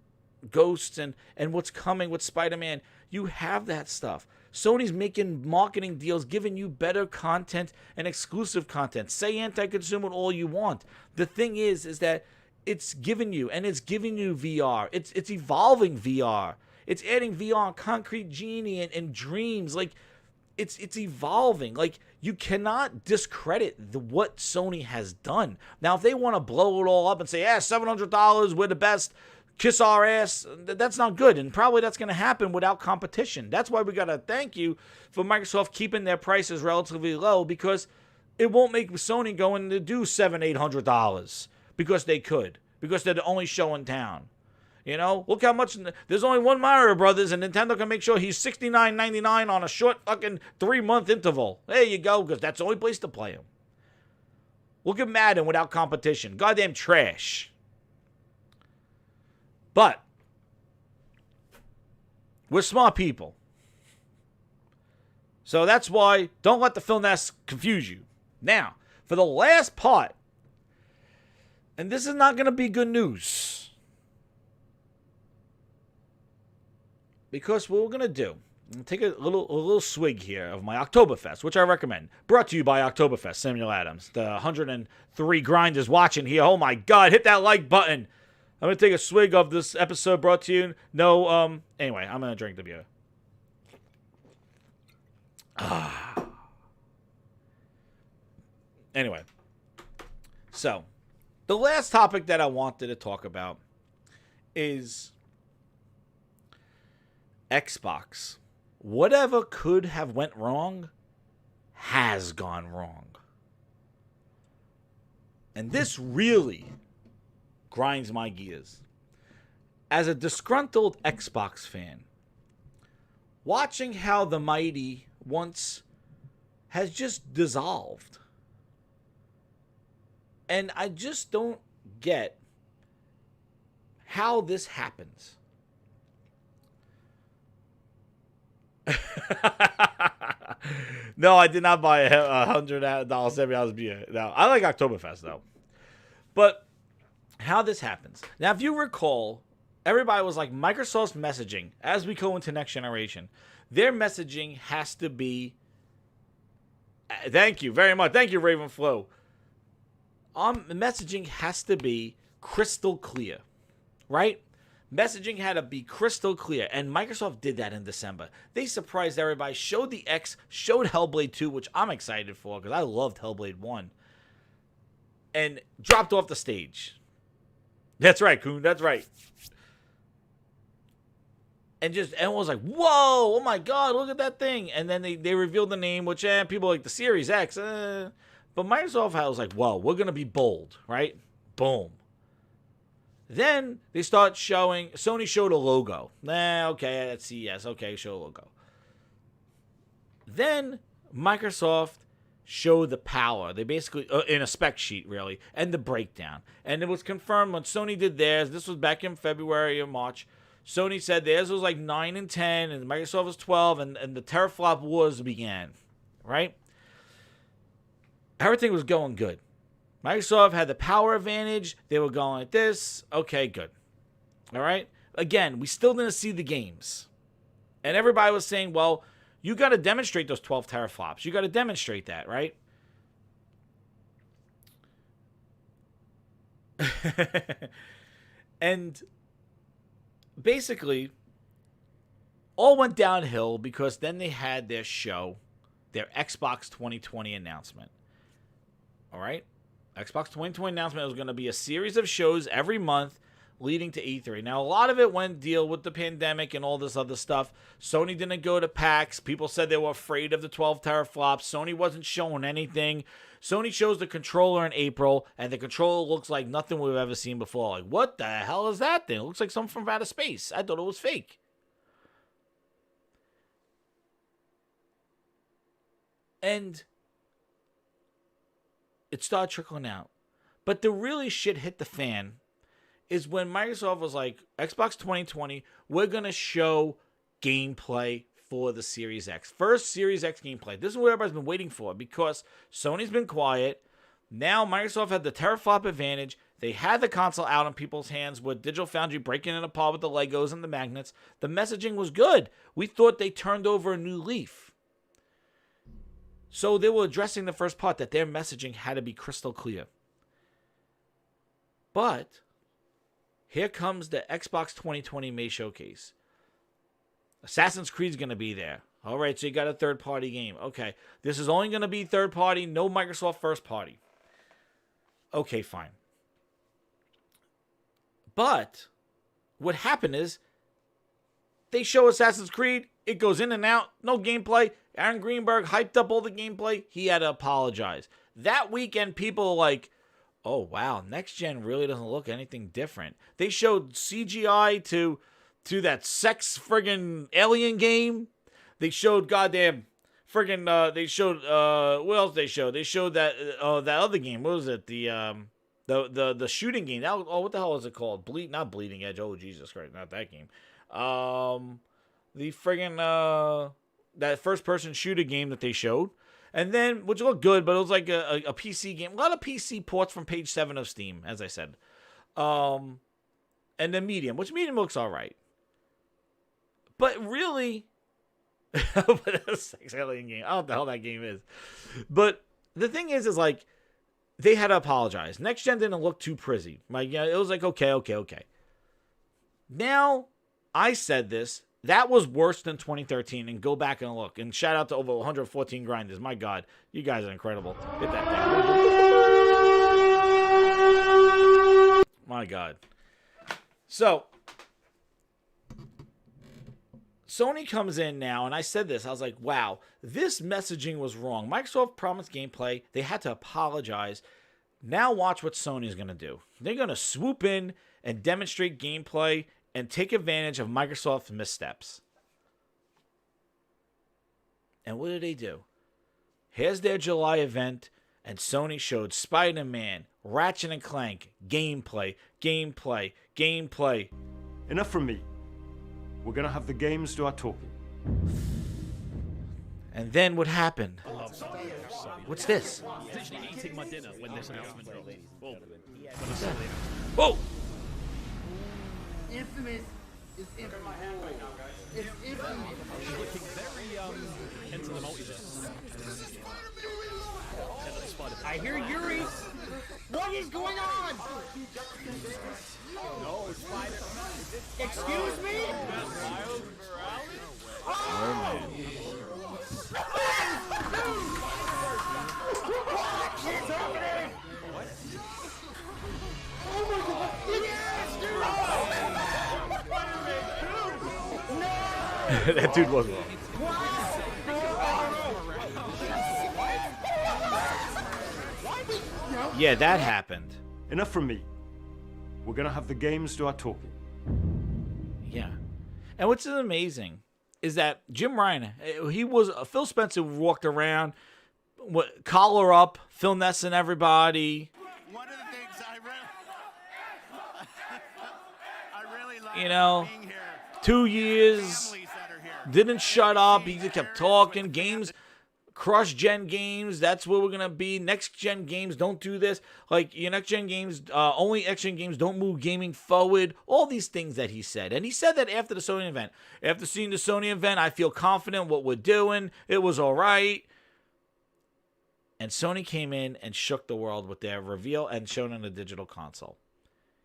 Ghosts and what's coming with Spider-Man. You have that stuff. Sony's making marketing deals, giving you better content and exclusive content. Say anti-consumer all you want. The thing is that it's giving you, and it's giving you VR. It's evolving VR. It's adding VR on Concrete Genie and Dreams. Like, it's evolving. Like, you cannot discredit what Sony has done. Now, if they want to blow it all up and say, yeah, $700, we're the best, kiss our ass, that's not good. And probably that's going to happen without competition. That's why we got to thank you for Microsoft keeping their prices relatively low, because it won't make Sony going to do $700, $800 because they could, because they're the only show in town. You know, look how much. There's only one Mario Brothers, and Nintendo can make sure he's $69.99 on a short fucking 3-month interval. There you go, because that's the only place to play him. Look at Madden without competition. Goddamn trash. But we're smart people. So that's why don't let the Phil Nest confuse you. Now, for the last part, and this is not going to be good news. Because what we're going to do, I'm going to take a little swig here of my Oktoberfest, which I recommend. Brought to you by Oktoberfest, Samuel Adams. The 103 grinders watching here. Oh my God, hit that like button. I'm going to take a swig of this episode brought to you. Anyway, I'm going to drink the beer. Anyway. So, the last topic that I wanted to talk about is Xbox. Whatever could have went wrong has gone wrong. And this really grinds my gears. As a disgruntled Xbox fan, watching how the mighty once has just dissolved. And I just don't get how this happens. No, I did not buy a $100 $70 beer. No, I like Oktoberfest though. But how this happens. Now, if you recall, everybody was like, Microsoft's messaging, as we go into next generation, their messaging has to be, thank you very much. Thank you, Ravenflow. The messaging has to be crystal clear, right? Messaging had to be crystal clear, and Microsoft did that in December. They surprised everybody, showed the X, showed Hellblade 2, which I'm excited for because I loved Hellblade 1, and dropped off the stage. That's right, Coon, that's right. And everyone was like, whoa, oh my God, look at that thing. And then they revealed the name, which people like the Series X. But Microsoft was like, whoa, we're going to be bold, right? Boom. Then they start showing, Sony showed a logo. Okay, that's CES. Okay, show a logo. Then Microsoft showed the power. They basically, in a spec sheet really, and the breakdown. And it was confirmed when Sony did theirs. This was back in February or March. Sony said theirs was like 9 and 10, and Microsoft was 12, and the teraflop wars began, right? Everything was going good. Microsoft had the power advantage. They were going like this. Okay, good. All right? Again, we still didn't see the games. And everybody was saying, well, you got to demonstrate those 12 teraflops. You got to demonstrate that, right? And basically, all went downhill because then they had their show, their Xbox 2020 announcement. All right? Xbox 2020 announcement was going to be a series of shows every month leading to E3. Now, a lot of it went deal with the pandemic and all this other stuff. Sony didn't go to PAX. People said they were afraid of the 12 teraflops. Sony wasn't showing anything. Sony shows the controller in April, and the controller looks like nothing we've ever seen before. Like, what the hell is that thing? It looks like something from outer space. I thought it was fake. And it started trickling out. But the really shit hit the fan is when Microsoft was like, Xbox 2020, we're going to show gameplay for the Series X. First Series X gameplay. This is what everybody's been waiting for because Sony's been quiet. Now Microsoft had the teraflop advantage. They had the console out in people's hands with Digital Foundry breaking it apart with the Legos and the magnets. The messaging was good. We thought they turned over a new leaf. So they were addressing the first part that their messaging had to be crystal clear. But here comes the Xbox 2020 May showcase. Assassin's Creed's going to be there. All right, so you got a third-party game. Okay, this is only going to be third-party, no Microsoft first-party. Okay, fine. But what happened is they show Assassin's Creed. It goes in and out. No gameplay. Aaron Greenberg hyped up all the gameplay. He had to apologize. That weekend, people were like, oh, wow, next gen really doesn't look anything different. They showed CGI to that sex friggin' alien game. They showed goddamn friggin' they showed what else they showed? They showed that that other game. What was it? The shooting game. That, what the hell is it called? Not Bleeding Edge. Oh, Jesus Christ, not that game. The friggin' that first person shooter game that they showed. And then, which looked good, but it was like a PC game. A lot of PC ports from page 7 of Steam, as I said. And then Medium, which Medium looks all right. But really, but that's a sex alien game. I don't know what the hell that game is. But the thing is like, they had to apologize. Next gen didn't look too pretty. Like, yeah, it was like, okay. Now, I said this. That was worse than 2013, and go back and look. And shout out to over 114 grinders. My God, you guys are incredible. Hit that thing. My God. So, Sony comes in now, and I said this. I was like, wow, this messaging was wrong. Microsoft promised gameplay. They had to apologize. Now watch what Sony's going to do. They're going to swoop in and demonstrate gameplay and take advantage of Microsoft's missteps. And what did they do? Here's their July event, and Sony showed Spider-Man, Ratchet and Clank, gameplay. Enough from me. We're gonna have the games do our talking. And then what happened? What's this? Eating my dinner when this announcement dropped. Whoa! Infamous is infamous. It's infamous. She's looking very into the multiverse. I hear Yuri. What is going on? Excuse me? That dude was wrong. Yeah, that happened. Enough from me. We're gonna have the games do our talking. Yeah. And what's amazing is that Jim Ryan, Phil Spencer walked around, collar up, Phil Nesson, everybody. One of the things I really like being here. 2 years, didn't shut up. He just kept talking. Games, cross-gen games, that's where we're going to be. Next-gen games, don't do this. Like, your next-gen games, only next-gen games don't move gaming forward. All these things that he said. And he said that after the Sony event. After seeing the Sony event, I feel confident what we're doing. It was all right. And Sony came in and shook the world with their reveal and shown on the digital console.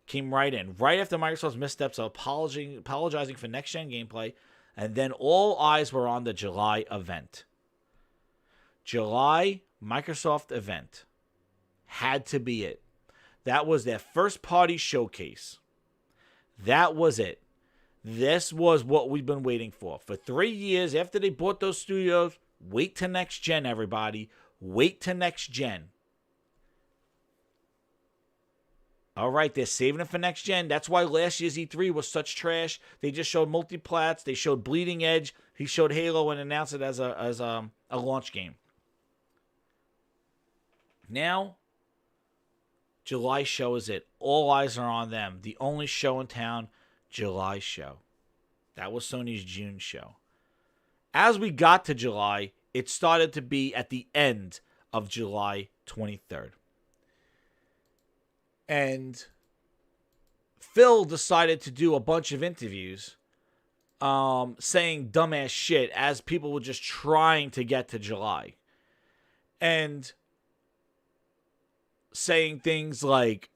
Came right in. Right after Microsoft's missteps of apologizing for next-gen gameplay. And then all eyes were on the July event. July Microsoft event had to be it. That was their first party showcase. That was it. This was what we've been waiting for. For 3 years after they bought those studios, wait to next gen, everybody. Wait to next gen. All right, they're saving it for next gen. That's why last year's E3 was such trash. They just showed multiplats. They showed Bleeding Edge. He showed Halo and announced it as a launch game. Now, July show is it. All eyes are on them. The only show in town, July show. That was Sony's June show. As we got to July, it started to be at the end of July 23rd. And Phil decided to do a bunch of interviews saying dumbass shit as people were just trying to get to July. And saying things like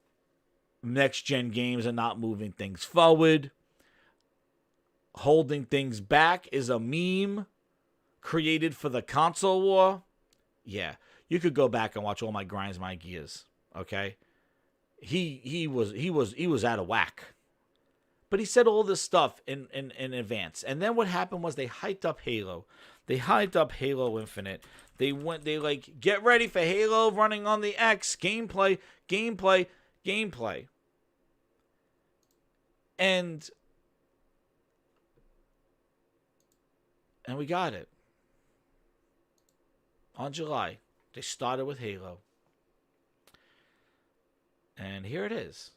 next-gen games are not moving things forward. Holding things back is a meme created for the console war. Yeah, you could go back and watch all my grinds, my gears. Okay, he was out of whack. But he said all this stuff in advance. And then what happened was they hyped up Halo. They hyped up Halo Infinite. They get ready for Halo running on the X. Gameplay. And we got it. On July, they started with Halo. And here it is.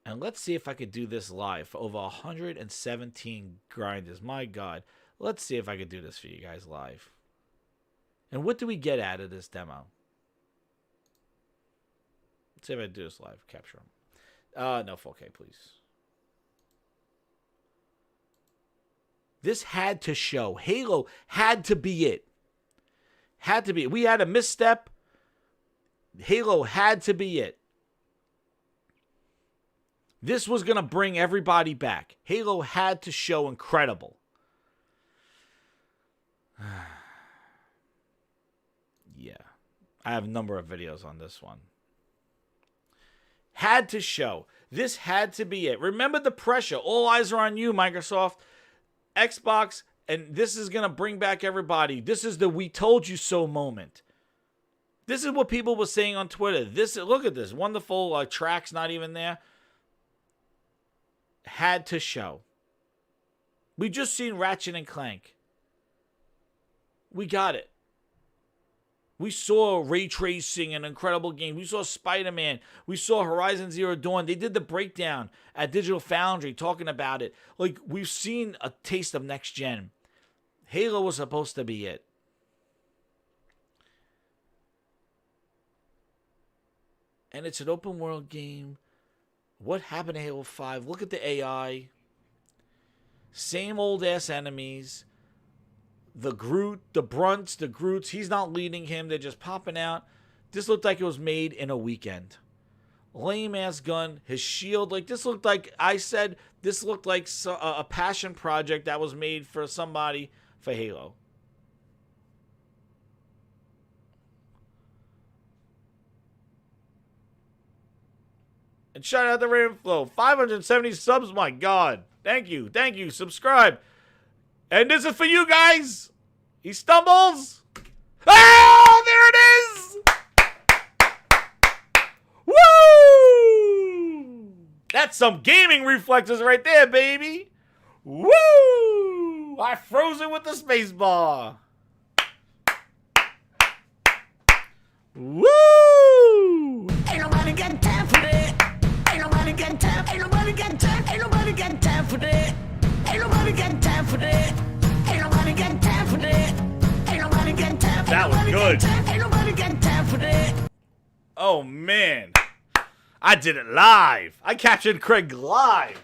And let's see if I could do this live for over 117 grinders. My God. Let's see if I could do this for you guys live. And what do we get out of this demo? Let's see if I do this live. Capture them. No 4K, please. This had to show. Halo had to be it. Had to be. We had a misstep. Halo had to be it. This was going to bring everybody back. Halo had to show incredible. Yeah. I have a number of videos on this one. Had to show. This had to be it. Remember the pressure. All eyes are on you, Microsoft. Xbox, and this is going to bring back everybody. This is the we told you so moment. This is what people were saying on Twitter. Look at this. Wonderful tracks not even there. Had to show. We just seen Ratchet and Clank. We got it. We saw ray tracing, an incredible game. We saw Spider-Man. We saw Horizon Zero Dawn. They did the breakdown at Digital Foundry talking about it. Like, we've seen a taste of next gen. Halo was supposed to be it. And it's an open world game. What happened to Halo 5? Look at the AI. Same old ass enemies. The Groot, the Brunts, the Groots. He's not leading him. They're just popping out. This looked like it was made in a weekend. lame ass gun, his shield. Like, this looked like, I said, this looked like a passion project that was made for somebody for Halo. And shout out to Ravenflow. 570 subs, my God. Thank you. Thank you. Subscribe. And this is for you guys. He stumbles. Oh, there it is. Woo! That's some gaming reflexes right there, baby. Woo! I froze it with the space bar. Woo! Ain't nobody got time for that. Ain't nobody got time. Ain't nobody got time. Ain't nobody got time for that. Ain't nobody got time for that. Ain't nobody got time for that. Ain't nobody got time. That was good. Ain't nobody got time for that. Oh, man. I did it live. I captured Craig live.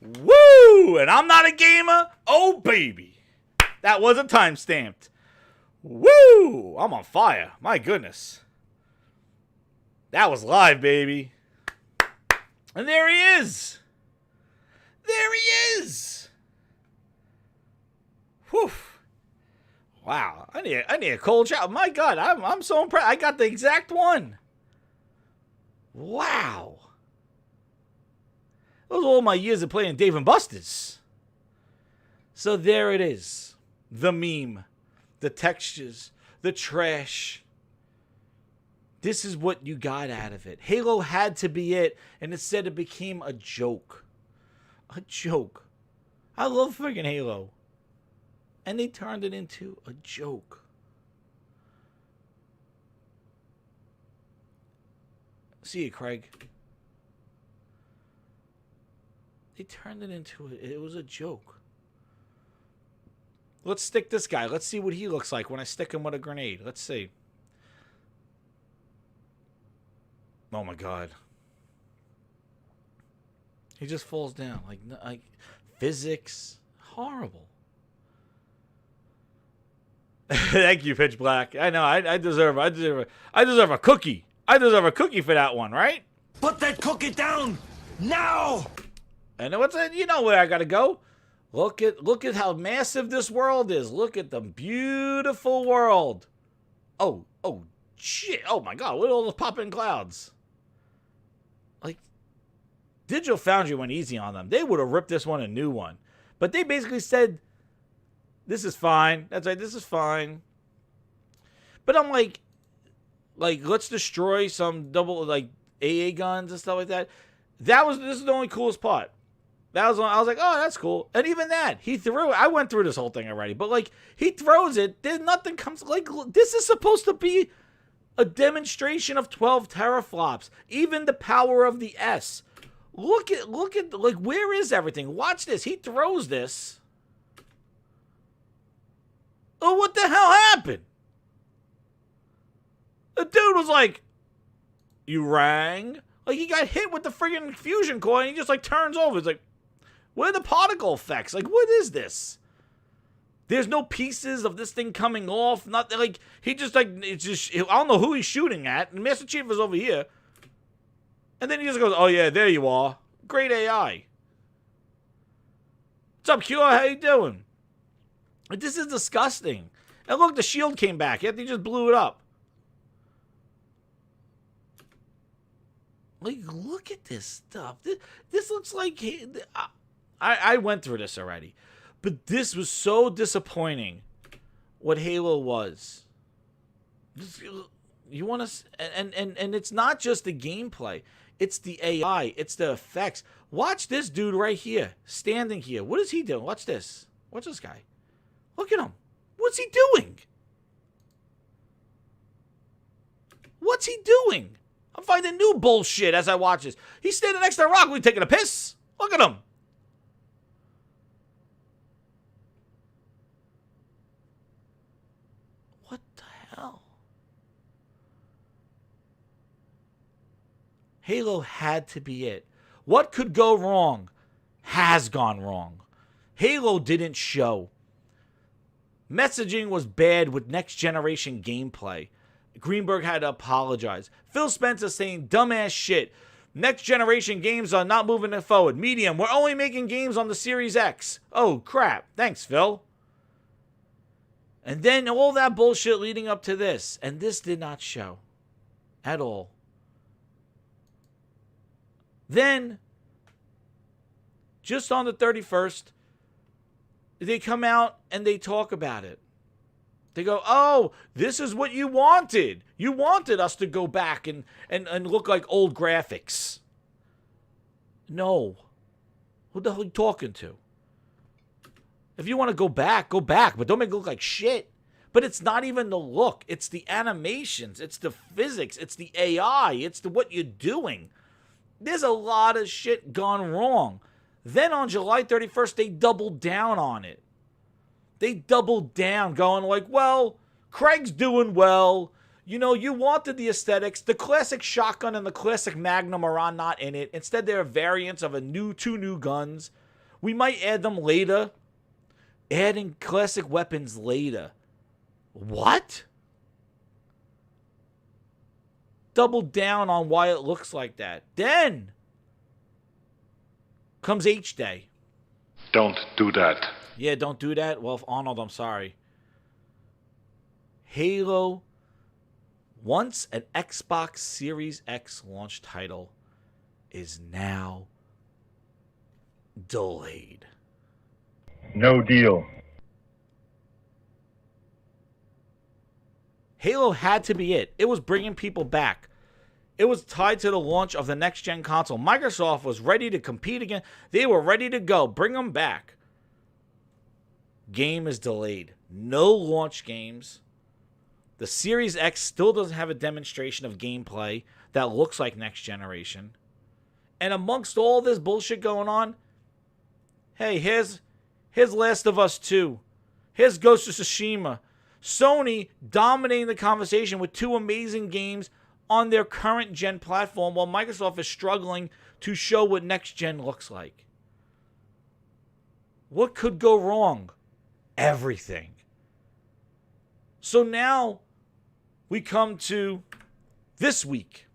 Woo! And I'm not a gamer. Oh, baby. That wasn't time-stamped. Woo! I'm on fire. My goodness. That was live, baby. And there he is. There he is. Whew. Wow. I need a cold shower. My God, I'm so impressed. I got the exact one. Wow. Those are all my years of playing Dave and Buster's. So there it is. The meme. The textures. The trash. This is what you got out of it. Halo had to be it, and instead it became a joke. A joke. I love freaking Halo. And they turned it into a joke. See you, Craig. They turned it into it was a joke. Let's stick this guy. Let's see what he looks like when I stick him with a grenade. Let's see. Oh my God. He just falls down like physics. Horrible. Thank you, Pitch Black. I know. I deserve a cookie. I deserve a cookie for that one, right? Put that cookie down now. And what's that? You know where I gotta go. Look at how massive this world is. Look at the beautiful world. Oh shit. Oh my God. Look at all those popping clouds. Like, Digital Foundry went easy on them. They would have ripped this one a new one. But they basically said, this is fine. That's right, this is fine. But I'm like, let's destroy some double, like, AA guns and stuff like that. This is the only coolest part. I was like, oh, that's cool. And even that, he threw it. I went through this whole thing already. But, like, he throws it. There's nothing comes, like, this is supposed to be a demonstration of 12 teraflops. Even the power of the S. Look at, like, where is everything? Watch this. He throws this. Oh, what the hell happened? The dude was like, you rang? Like, he got hit with the friggin' fusion core and he just, like, turns over. It's like, what are the particle effects? Like, what is this? There's no pieces of this thing coming off. Not like, he just, like, it's just, I don't know who he's shooting at. And Master Chief is over here. And then he just goes, oh, yeah, there you are. Great AI. What's up, Q? How you doing? Like, this is disgusting. And look, the shield came back. Yet they just blew it up. Like, look at this stuff. This looks like... I went through this already. But this was so disappointing. What Halo was. You want to... And it's not just the gameplay. It's the AI. It's the effects. Watch this dude right here. Standing here. What is he doing? Watch this. Watch this guy. Look at him. What's he doing? What's he doing? I'm finding new bullshit as I watch this. He's standing next to a rock. We taking a piss. Look at him. What the hell? Halo had to be it. What could go wrong has gone wrong. Halo didn't show. Messaging was bad with next generation gameplay. Greenberg had to apologize. Phil Spencer saying dumbass shit. Next generation games are not moving it forward. Medium, we're only making games on the Series X. Oh, crap. Thanks, Phil. And then all that bullshit leading up to this. And this did not show at all. Then, just on the 31st, they come out and they talk about it. They go, oh, this is what you wanted. You wanted us to go back and look like old graphics. No. Who the hell are you talking to? If you want to go back, but don't make it look like shit. But it's not even the look. It's the animations. It's the physics. It's the AI. It's what you're doing. There's a lot of shit gone wrong. Then on July 31st, they doubled down on it. They doubled down, going like, well, Craig's doing well. You know, you wanted the aesthetics. The classic shotgun and the classic Magnum are not in it. Instead, they're variants of two new guns. We might add them later. Adding classic weapons later. What? Doubled down on why it looks like that. Then comes H-Day. Don't do that. Yeah, don't do that. Well, Arnold, I'm sorry. Halo, once an Xbox Series X launch title, is now delayed. No deal. Halo had to be it. It was bringing people back. It was tied to the launch of the next-gen console. Microsoft was ready to compete again. They were ready to go. Bring them back. Game is delayed. No launch games. The Series X still doesn't have a demonstration of gameplay that looks like next generation. And amongst all this bullshit going on, hey, here's Last of Us 2. Here's Ghost of Tsushima. Sony dominating the conversation with two amazing games on their current gen platform while Microsoft is struggling to show what next gen looks like. What could go wrong? Everything. So now we come to this week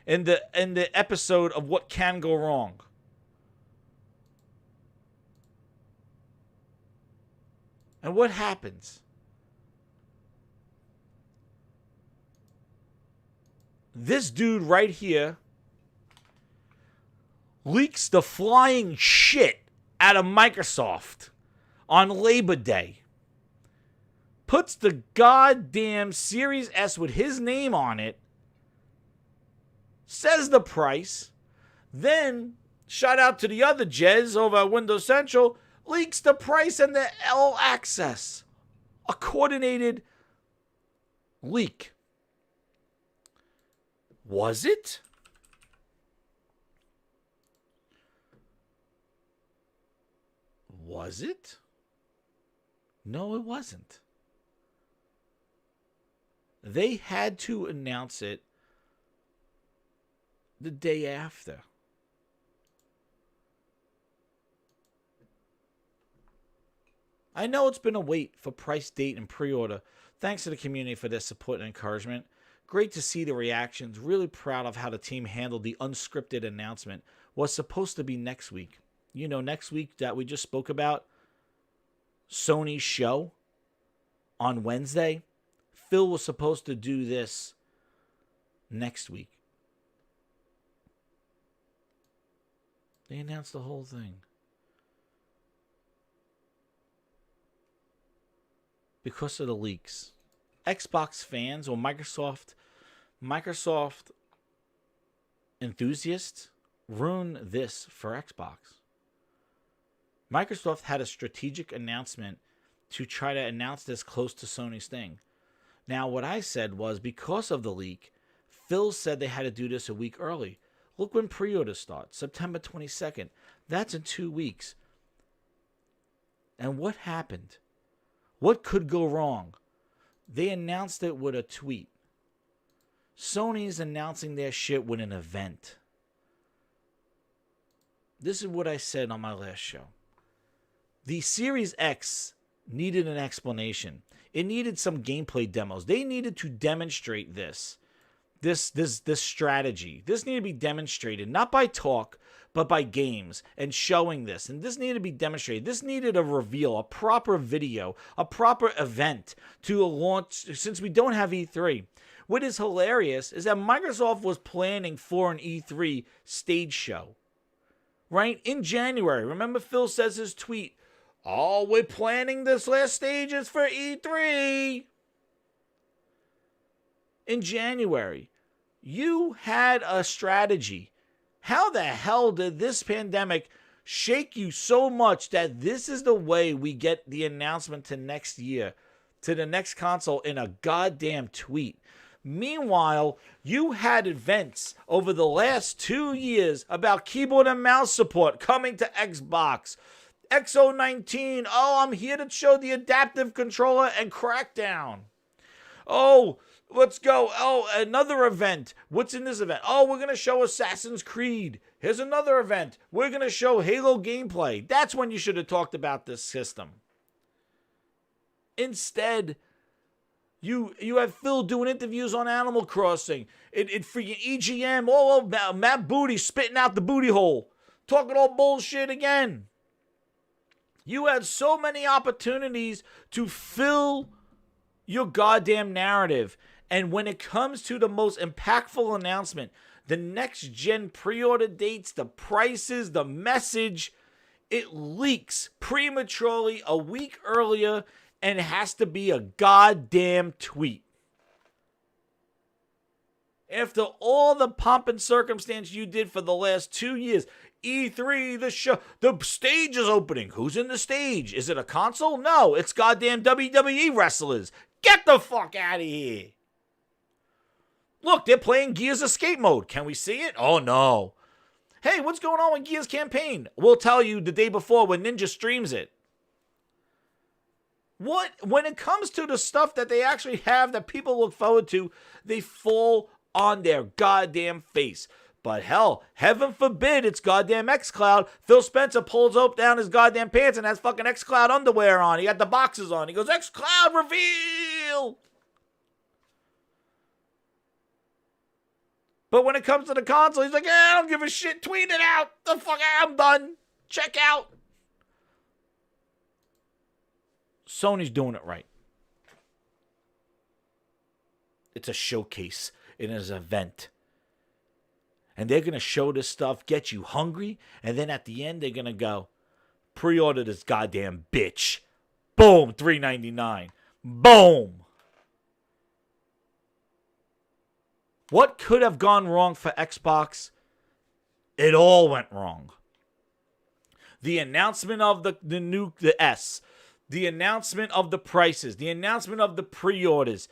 in the episode of what can go wrong. And what happens? This dude right here leaks the flying shit out of Microsoft on Labor Day. Puts the goddamn Series S with his name on it. Says the price. Then, shout out to the other Jez over at Windows Central. Leaks the price and the All Access. A coordinated leak. Was it? Was it? No, it wasn't. They had to announce it the day after. I know it's been a wait for price, date, and pre-order. Thanks to the community for their support and encouragement. Great to see the reactions. Really proud of how the team handled the unscripted announcement. Was supposed to be next week. You know, next week that we just spoke about, Sony's show on Wednesday. Phil was supposed to do this next week. They announced the whole thing. Because of the leaks. Xbox fans or Microsoft enthusiasts ruin this for Xbox. Microsoft had a strategic announcement to try to announce this close to Sony's thing. Now, what I said was because of the leak, Phil said they had to do this a week early. Look when pre-orders start, September 22nd. That's in 2 weeks. And what happened? What could go wrong? They announced it with a tweet. Sony's announcing their shit with an event. This is what I said on my last show. The Series X needed an explanation. It needed some gameplay demos. They needed to demonstrate this strategy. This needed to be demonstrated, not by talk, but by games and showing this. And this needed to be demonstrated. This needed a reveal, a proper video, a proper event to launch, since we don't have E3. What is hilarious is that Microsoft was planning for an E3 stage show, right? In January. Remember Phil says his tweet, "Oh, we're planning this last stages for E3." In January, you had a strategy. How the hell did this pandemic shake you so much that this is the way we get the announcement to next year, to the next console, in a goddamn tweet? Meanwhile, you had events over the last 2 years about keyboard and mouse support coming to Xbox. XO19, oh, I'm here to show the adaptive controller and Crackdown. Oh, let's go. Oh, another event. What's in this event? Oh, we're going to show Assassin's Creed. Here's another event. We're going to show Halo gameplay. That's when you should have talked about this system. Instead, you have Phil doing interviews on Animal Crossing. It freaking EGM. Oh, Matt Booty spitting out the booty hole. Talking all bullshit again. You had so many opportunities to fill your goddamn narrative. And when it comes to the most impactful announcement, the next gen pre-order dates, the prices, the message, it leaks prematurely a week earlier and it has to be a goddamn tweet. After all the pomp and circumstance you did for the last 2 years, E3, the show, the stage is opening. Who's in the stage? Is it a console? No, it's goddamn WWE wrestlers. Get the fuck out of here. Look, they're playing Gears Escape Mode. Can we see it? Oh, no. Hey, what's going on with Gears Campaign? We'll tell you the day before when Ninja streams it. What? When it comes to the stuff that they actually have that people look forward to, they fall on their goddamn face. But hell, heaven forbid it's goddamn xCloud. Phil Spencer pulls down his goddamn pants and has fucking xCloud underwear on. He got the boxes on. He goes, xCloud reveal! But when it comes to the console, he's like, I don't give a shit. Tweet it out. The fuck, I'm done. Check out. Sony's doing it right. It's a showcase. It is an event. And they're going to show this stuff, get you hungry, and then at the end, they're going to go, pre-order this goddamn bitch. Boom, $3.99. Boom. What could have gone wrong for Xbox? It all went wrong. The announcement of the S, the announcement of the prices, the announcement of the pre-orders.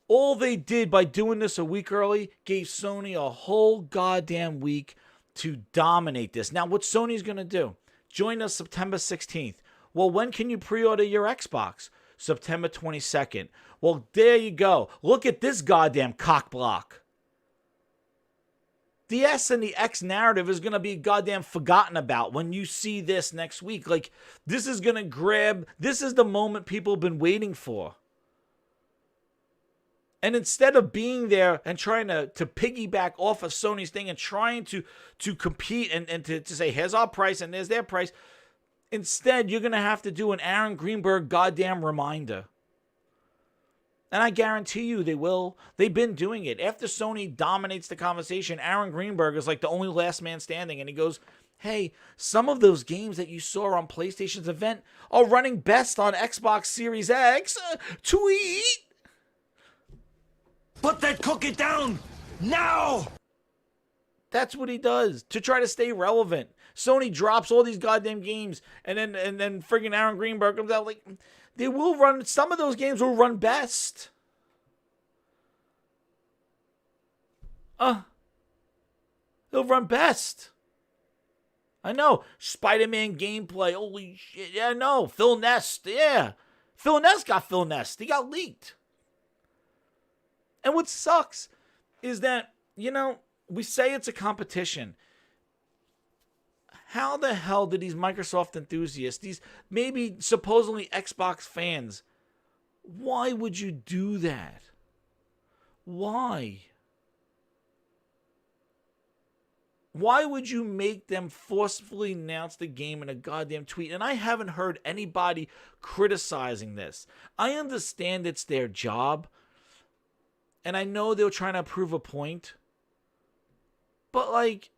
All they did by doing this a week early gave Sony a whole goddamn week to dominate this. Now, what Sony's going to do? Join us September 16th. Well, when can you pre-order your Xbox? September 22nd. Well, there you go. Look at this goddamn cock block. The S and the X narrative is going to be goddamn forgotten about when you see this next week. Like, this is going to grab, this is the moment people have been waiting for. And instead of being there and trying to piggyback off of Sony's thing and trying to compete and to say, here's our price and there's their price, instead, you're going to have to do an Aaron Greenberg goddamn reminder. And I guarantee you they will. They've been doing it. After Sony dominates the conversation, Aaron Greenberg is like the only last man standing. And he goes, hey, some of those games that you saw on PlayStation's event are running best on Xbox Series X. Tweet! Put that cookie down now! That's what he does to try to stay relevant. Sony drops all these goddamn games, and then friggin' Aaron Greenberg comes out like, they will run, some of those games will run best. They'll run best. I know. Spider-Man gameplay, holy shit, yeah, I know. Phil Nest, yeah. Phil Nest got Phil Nest. He got leaked. And what sucks is that, we say it's a competition. How the hell did these Microsoft enthusiasts, these maybe supposedly Xbox fans, why would you do that? Why? Why would you make them forcefully announce the game in a goddamn tweet? And I haven't heard anybody criticizing this. I understand it's their job. And I know they're trying to prove a point. But, like,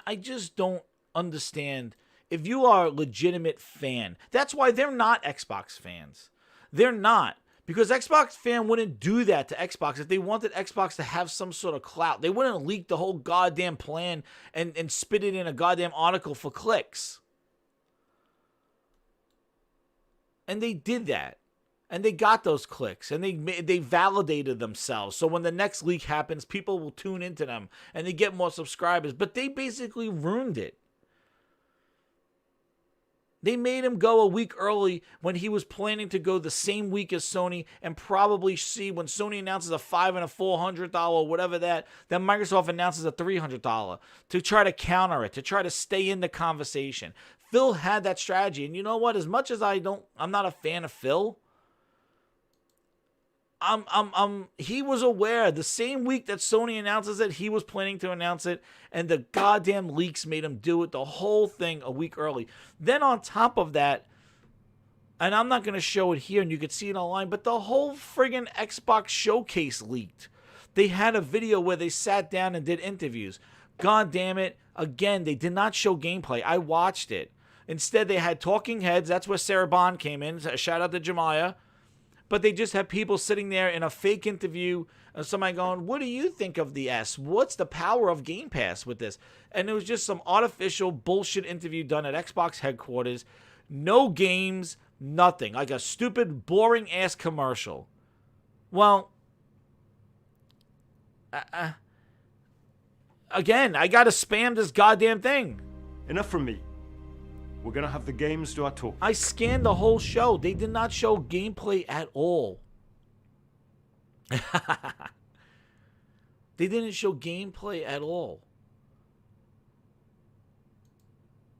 I just don't understand. If you are a legitimate fan, that's why they're not Xbox fans. They're not. Because Xbox fan wouldn't do that to Xbox. If they wanted Xbox to have some sort of clout, they wouldn't leak the whole goddamn plan and spit it in a goddamn article for clicks. And they did that. And they got those clicks. And they validated themselves. So when the next leak happens, people will tune into them. And they get more subscribers. But they basically ruined it. They made him go a week early when he was planning to go the same week as Sony, and probably see when Sony announces a $500 and a $400, whatever that, then Microsoft announces a $300 to try to counter it, to try to stay in the conversation. Phil had that strategy, and you know what? As much as I'm not a fan of Phil. He was aware the same week that Sony announces it, he was planning to announce it, and the goddamn leaks made him do it, the whole thing, a week early. Then on top of that, and I'm not going to show it here and you can see it online, but the whole friggin' Xbox showcase leaked. They had a video where they sat down and did interviews. God damn it. Again, they did not show gameplay. I watched it. Instead, they had talking heads. That's where Sarah Bond came in. Shout out to Jemiah. But they just have people sitting there in a fake interview and somebody going, what do you think of the S? What's the power of Game Pass with this? And it was just some artificial bullshit interview done at Xbox headquarters. No games, nothing. Like a stupid, boring-ass commercial. Well, again, I got to spam this goddamn thing. Enough from me. We're gonna have the games do our talk. I scanned the whole show. They did not show gameplay at all. They didn't show gameplay at all.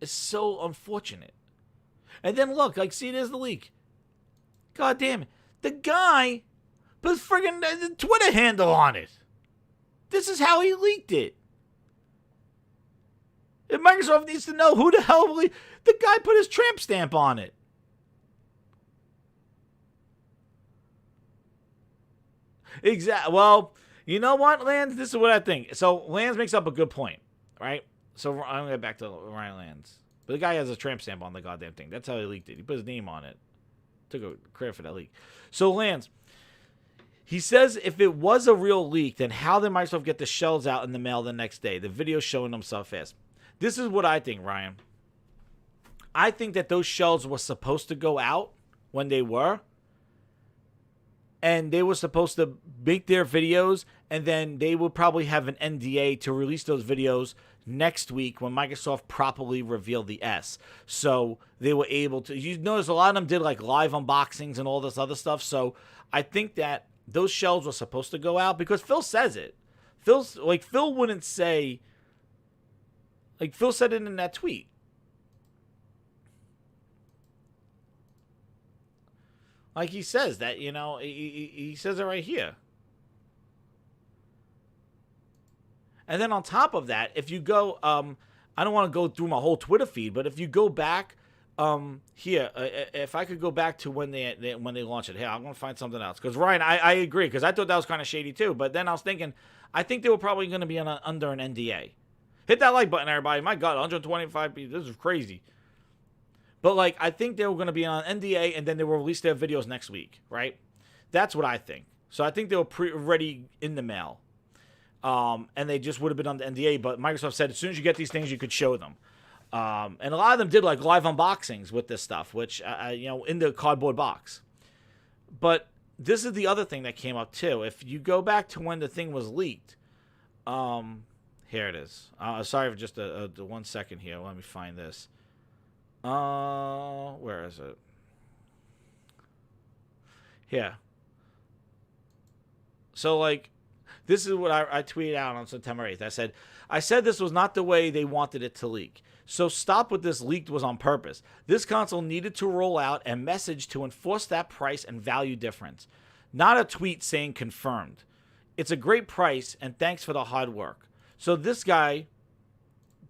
It's so unfortunate. And then look, like, see, there's the leak. God damn it. The guy put his friggin' Twitter handle on it. This is how he leaked it. And Microsoft needs to know who the hell the guy put his tramp stamp on it. Exactly. Well, you know what, Lance? This is what I think. So Lance makes up a good point, right? So I'm gonna get back to Ryan Lance, but the guy has a tramp stamp on the goddamn thing. That's how he leaked it. He put his name on it. Took a credit for that leak. So Lance, he says if it was a real leak, then how did Microsoft get the shells out in the mail the next day? The video showing them so fast. This is what I think, Ryan. I think that those shells were supposed to go out when they were. And they were supposed to make their videos. And then they would probably have an NDA to release those videos next week when Microsoft properly revealed the S. So they were able to. You notice a lot of them did like live unboxings and all this other stuff. So I think that those shells were supposed to go out because Phil says it. Phil wouldn't say. Like, Phil said it in that tweet. Like, he says that, you know, he says it right here. And then on top of that, if you go, I don't want to go through my whole Twitter feed, but if you go back, here, if I could go back to when they launched it. Here, I'm going to find something else. Because, Ryan, I agree, because I thought that was kind of shady, too. But then I was thinking, I think they were probably going to be under an NDA. Hit that like button, everybody. My God, 125 people. This is crazy. But, like, I think they were going to be on NDA, and then they will release their videos next week, right? That's what I think. So I think they were ready in the mail. And they just would have been on the NDA, but Microsoft said as soon as you get these things, you could show them. And a lot of them did, like, live unboxings with this stuff, which, you know, in the cardboard box. But this is the other thing that came up, too. If you go back to when the thing was leaked, here it is. Sorry for just the 1 second here. Let me find this. Where is it? Here. So, like, This is what I tweeted out on September 8th. I said this was not the way they wanted it to leak. So stop with this leaked was on purpose. This console needed to roll out a message to enforce that price and value difference. Not a tweet saying confirmed. It's a great price and thanks for the hard work. So this guy,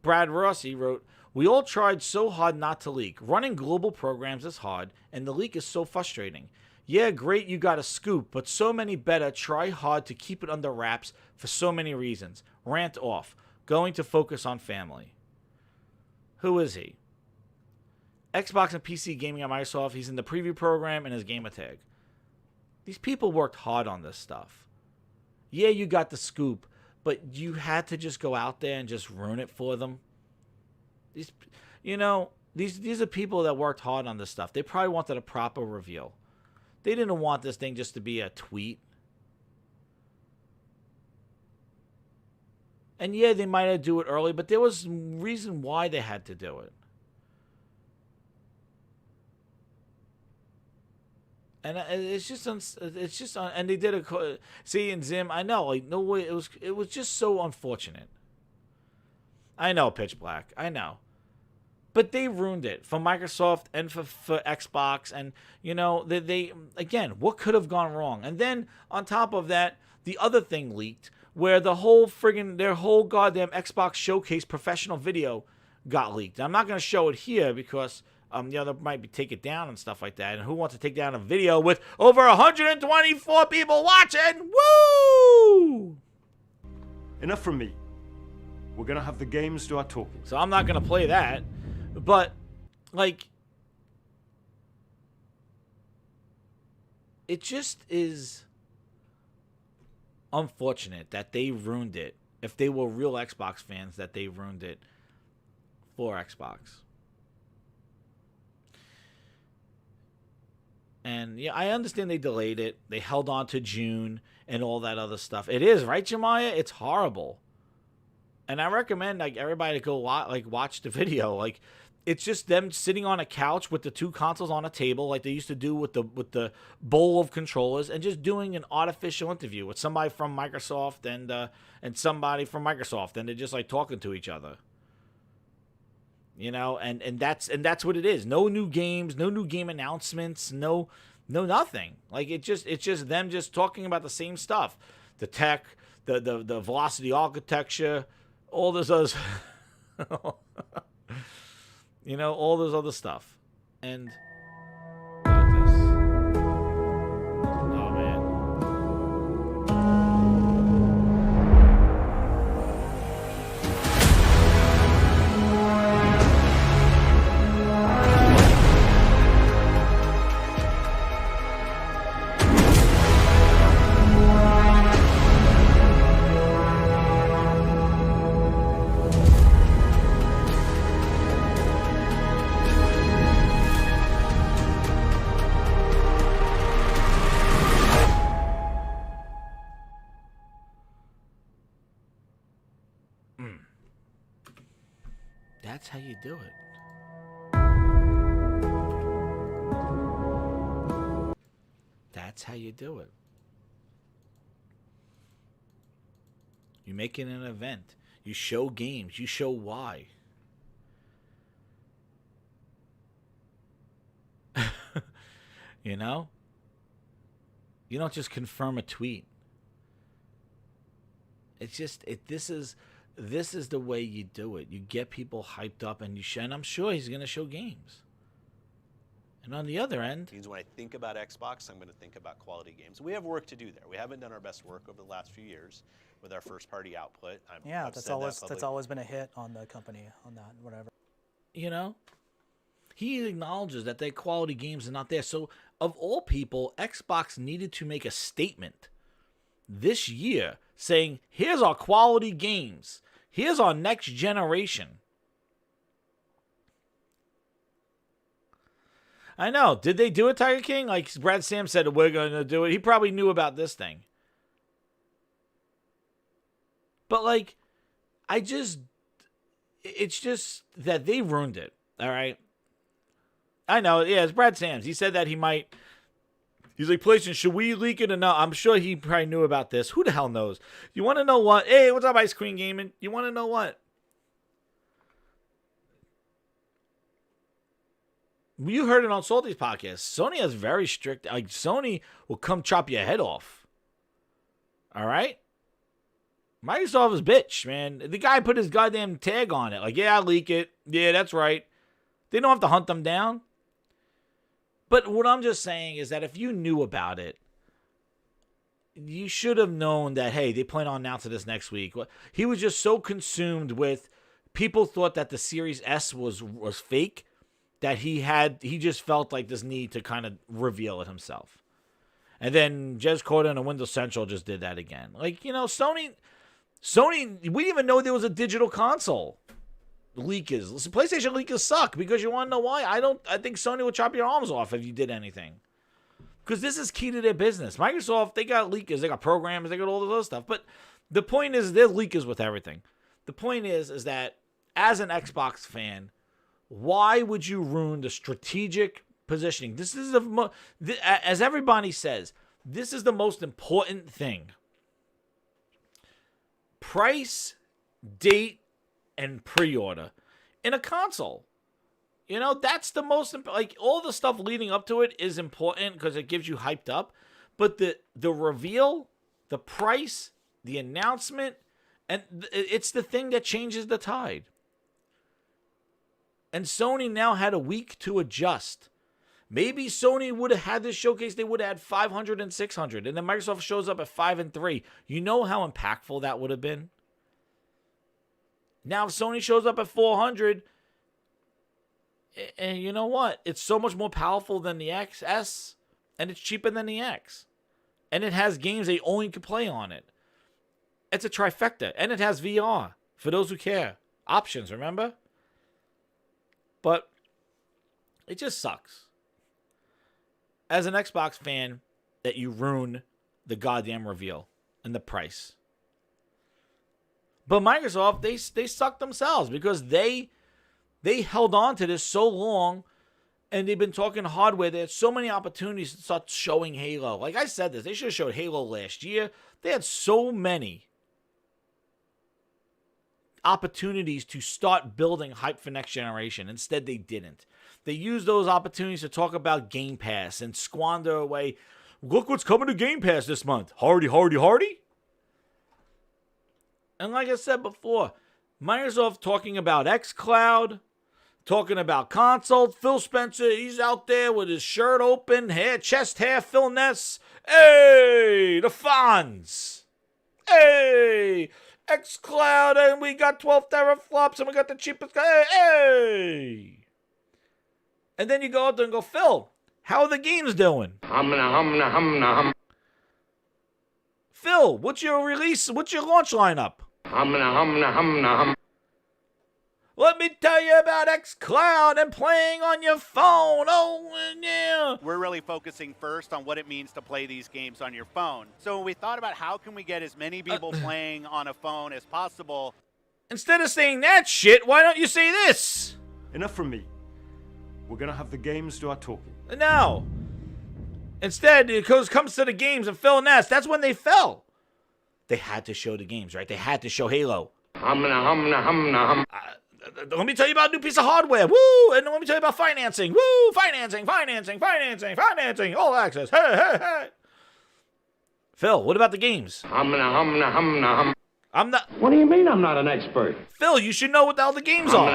Brad Rossi, wrote, we all tried so hard not to leak. Running global programs is hard and the leak is so frustrating. Yeah, great you got a scoop, but so many better try hard to keep it under wraps for so many reasons. Rant off. Going to focus on family. Who is he? Xbox and PC gaming at Microsoft. He's in the preview program and his gamer tag. These people worked hard on this stuff. Yeah, you got the scoop, but you had to just go out there and just ruin it for them. These are people that worked hard on this stuff. They probably wanted a proper reveal. They didn't want this thing just to be a tweet. And yeah, they might have do it early, but there was reason why they had to do it. And and they did a, see, in Zim, I know, like, no way, it was just so unfortunate. I know, Pitch Black, I know. But they ruined it for Microsoft and for Xbox. And, they again, what could have gone wrong? And then, on top of that, the other thing leaked, where their whole goddamn Xbox Showcase professional video got leaked. I'm not going to show it here because, they might be take it down and stuff like that. And who wants to take down a video with over 124 people watching? Woo! Enough from me. We're going to have the games do our talking. So I'm not going to play that. But, like, it just is unfortunate that they ruined it. If they were real Xbox fans, that they ruined it for Xbox. And, yeah, I understand they delayed it. They held on to June and all that other stuff. It is, right, Jemiah? It's horrible. And I recommend, like, everybody to go watch the video. Like, it's just them sitting on a couch with the two consoles on a table, like they used to do with the bowl of controllers, and just doing an artificial interview with somebody from Microsoft and somebody from Microsoft, and they're just like talking to each other. And that's what it is. No new games, no new game announcements, no nothing. Like it's just them just talking about the same stuff, the tech, the velocity architecture, all this other, all this other stuff, and. Oh man. That's how you do it. That's how you do it. You make it an event. You show games. You show why. You know? You don't just confirm a tweet. It's just this is the way you do it. You get people hyped up, and and I'm sure he's going to show games. And on the other end, means when I think about Xbox, I'm going to think about quality games. We have work to do there. We haven't done our best work over the last few years with our first-party output. That's always been a hit on the company on that, whatever. You know, he acknowledges that their quality games are not there. So, of all people, Xbox needed to make a statement this year saying, here's our quality games. Here's our next generation. I know. Did they do it, Tiger King? Like Brad Sam said, we're going to do it. He probably knew about this thing. But, like, it's just that they ruined it. All right. I know. Yeah, it's Brad Sams. He said that he might He's like, PlayStation, should we leak it or not? I'm sure he probably knew about this. Who the hell knows? You want to know what? Hey, what's up, Ice Cream Gaming? You want to know what? You heard it on Salty's podcast. Sony has very strict. Like, Sony will come chop your head off. All right? Microsoft is bitch, man. The guy put his goddamn tag on it. Like, yeah, I'll leak it. Yeah, that's right. They don't have to hunt them down. But what I'm just saying is that if you knew about it, you should have known that, hey, they plan on announcing this next week. He was just so consumed with people thought that the Series S was fake that he just felt like this need to kind of reveal it himself. And then Jez Corden and Windows Central just did that again. Like, you know, Sony, we didn't even know there was a digital console. Leakers. Listen, PlayStation leakers suck because you want to know why? I think Sony would chop your arms off if you did anything. Because this is key to their business. Microsoft, they got leakers, they got programmers, they got all this other stuff. But the point is, they're leakers with everything. The point is that as an Xbox fan, why would you ruin the strategic positioning? This is as everybody says, this is the most important thing. Price, date, and pre-order in a console. You know, that's the most like all the stuff leading up to it is important because it gives you hyped up, but the reveal, the price, the announcement, and it's the thing that changes the tide. And Sony now had a week to adjust. Maybe Sony would have had this showcase, they would have had 500 and 600, and then Microsoft shows up at 5 and 3. You know how impactful that would have been? Now, if Sony shows up at 400, and you know what? It's so much more powerful than the XS, and it's cheaper than the X. And it has games they only can play on it. It's a trifecta, and it has VR, for those who care. Options, remember? But it just sucks. As an Xbox fan, that you ruin the goddamn reveal and the price. But Microsoft, they suck themselves because they held on to this so long, and they've been talking hardware. They had so many opportunities to start showing Halo. Like I said this, they should have showed Halo last year. They had so many opportunities to start building hype for next generation. Instead, they didn't. They used those opportunities to talk about Game Pass and squander away. Look what's coming to Game Pass this month. Hardy. And like I said before, Microsoft talking about xCloud, talking about consoles. Phil Spencer, he's out there with his shirt open, chest hair, Phil Ness. Hey, the fans. Hey, xCloud, and we got 12 teraflops, and we got the cheapest guy. Hey. And then you go out there and go, Phil, how are the games doing? Phil, what's your release? What's your launch lineup? Let me tell you about xCloud and playing on your phone. Oh, yeah. We're really focusing first on what it means to play these games on your phone. So when we thought about how can we get as many people playing on a phone as possible. Instead of saying that shit, why don't you say this? Enough from me. We're going to have the games do our talking. No. Instead, it comes to the games and Phil Ness. That's when they fell. They had to show the games, right? They had to show Halo. Let me tell you about a new piece of hardware. Woo! And let me tell you about financing. Woo! Financing. All access. Hey. Phil, what about the games? I'm not. What do you mean I'm not an expert? Phil, you should know what the hell the games are.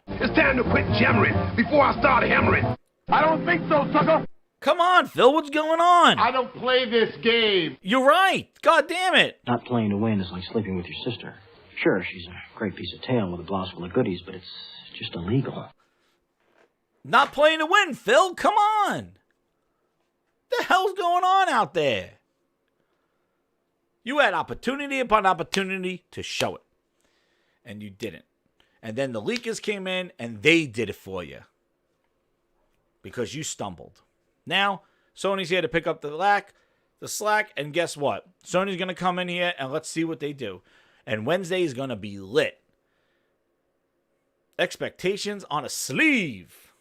It's time to quit jammering before I start hammering. I don't think so, sucker. Come on, Phil, what's going on? I don't play this game. You're right. God damn it. Not playing to win is like sleeping with your sister. Sure, she's a great piece of tail with a blouse full of goodies, but it's just illegal. Not playing to win, Phil. Come on. The hell's going on out there? You had opportunity upon opportunity to show it, and you didn't. And then the leakers came in, and they did it for you because you stumbled. Now, Sony's here to pick up the slack, and guess what? Sony's going to come in here, and let's see what they do. And Wednesday is going to be lit. Expectations on a sleeve.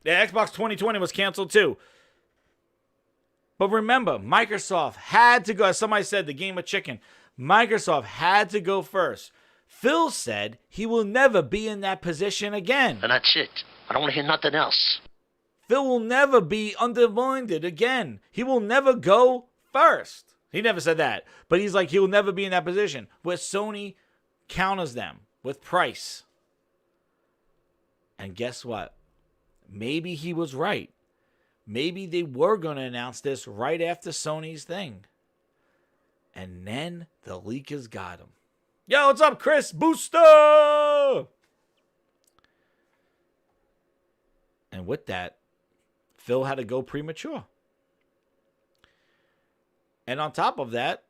Yeah, Xbox 2020 was canceled too. But remember, Microsoft had to go, as somebody said, the game of chicken. Microsoft had to go first. Phil said he will never be in that position again. And that's it. I don't want to hear nothing else. Phil will never be underminded again. He will never go first. He never said that. But he's like, he will never be in that position where Sony counters them with price. And guess what? Maybe he was right. Maybe they were going to announce this right after Sony's thing. And then the leakers got him. Yo, what's up, Chris? Booster! And with that, Phil had to go premature. And on top of that,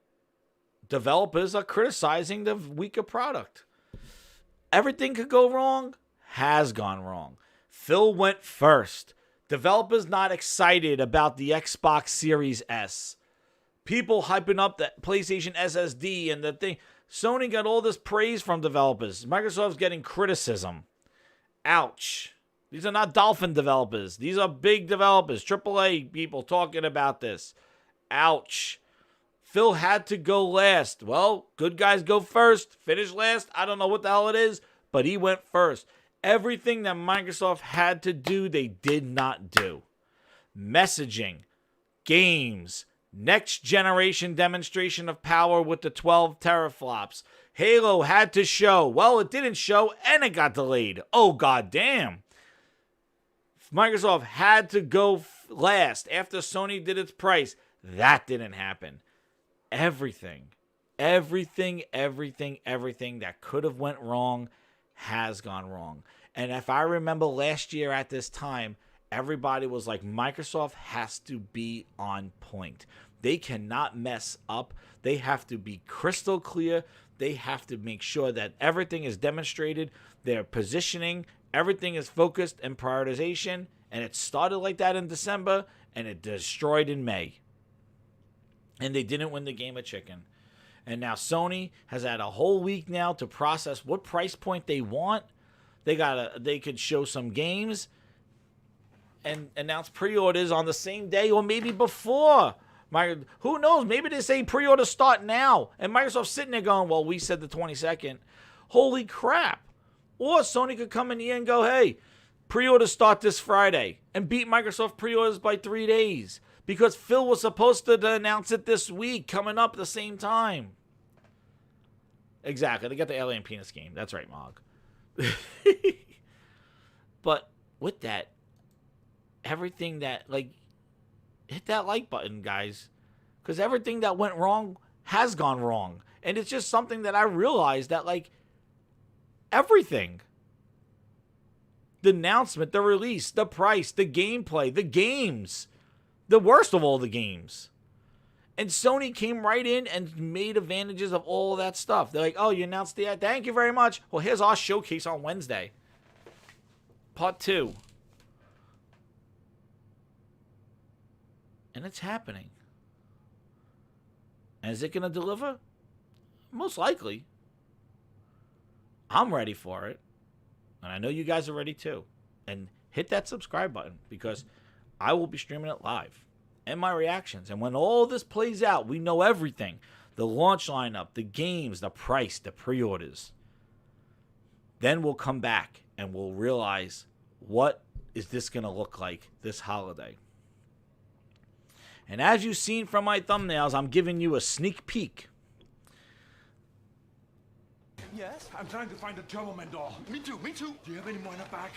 developers are criticizing the weaker product. Everything could go wrong, has gone wrong. Phil went first. Developers not excited about the Xbox Series S. People hyping up the PlayStation SSD and the thing. Sony got all this praise from developers. Microsoft's getting criticism. Ouch. These are not Dolphin developers. These are big developers. AAA people talking about this. Ouch. Phil had to go last. Well, good guys go first. Finish last. I don't know what the hell it is, but he went first. Everything that Microsoft had to do, they did not do. Messaging, games, next generation demonstration of power with the 12 teraflops. Halo had to show. Well, it didn't show and it got delayed. Oh, goddamn. Microsoft had to go last after Sony did its price. That didn't happen. Everything that could have went wrong has gone wrong. And if I remember last year at this time, everybody was like, Microsoft has to be on point. They cannot mess up. They have to be crystal clear. They have to make sure that everything is demonstrated. Their positioning, everything is focused and prioritization. And it started like that in December, and it destroyed in May. And they didn't win the game of chicken. And now Sony has had a whole week now to process what price point they want. They could show some games and announce pre-orders on the same day or maybe before. Who knows? Maybe they say pre-orders start now. And Microsoft's sitting there going, well, we said the 22nd. Holy crap. Or Sony could come in here and go, hey, pre-orders start this Friday. And beat Microsoft pre-orders by 3 days. Because Phil was supposed to announce it this week, coming up at the same time. Exactly. They got the alien penis game. That's right, Mog. But with that, everything that, hit that like button, guys. Because everything that went wrong has gone wrong. And it's just something that I realized that, everything. The announcement, the release, the price, the gameplay, the games. The worst of all the games. And Sony came right in and made advantages of all that stuff. They're like, oh, you announced the ad. Thank you very much. Well, here's our showcase on Wednesday. Part 2. And it's happening. And is it going to deliver? Most likely. I'm ready for it. And I know you guys are ready too. And hit that subscribe button because I will be streaming it live and my reactions. And when all this plays out, we know everything. The launch lineup, the games, the price, the pre-orders. Then we'll come back and we'll realize what is this going to look like this holiday. And as you've seen from my thumbnails, I'm giving you a sneak peek. Yes? I'm trying to find a Turbo Man doll. Me too, me too. Do you have any more in the back?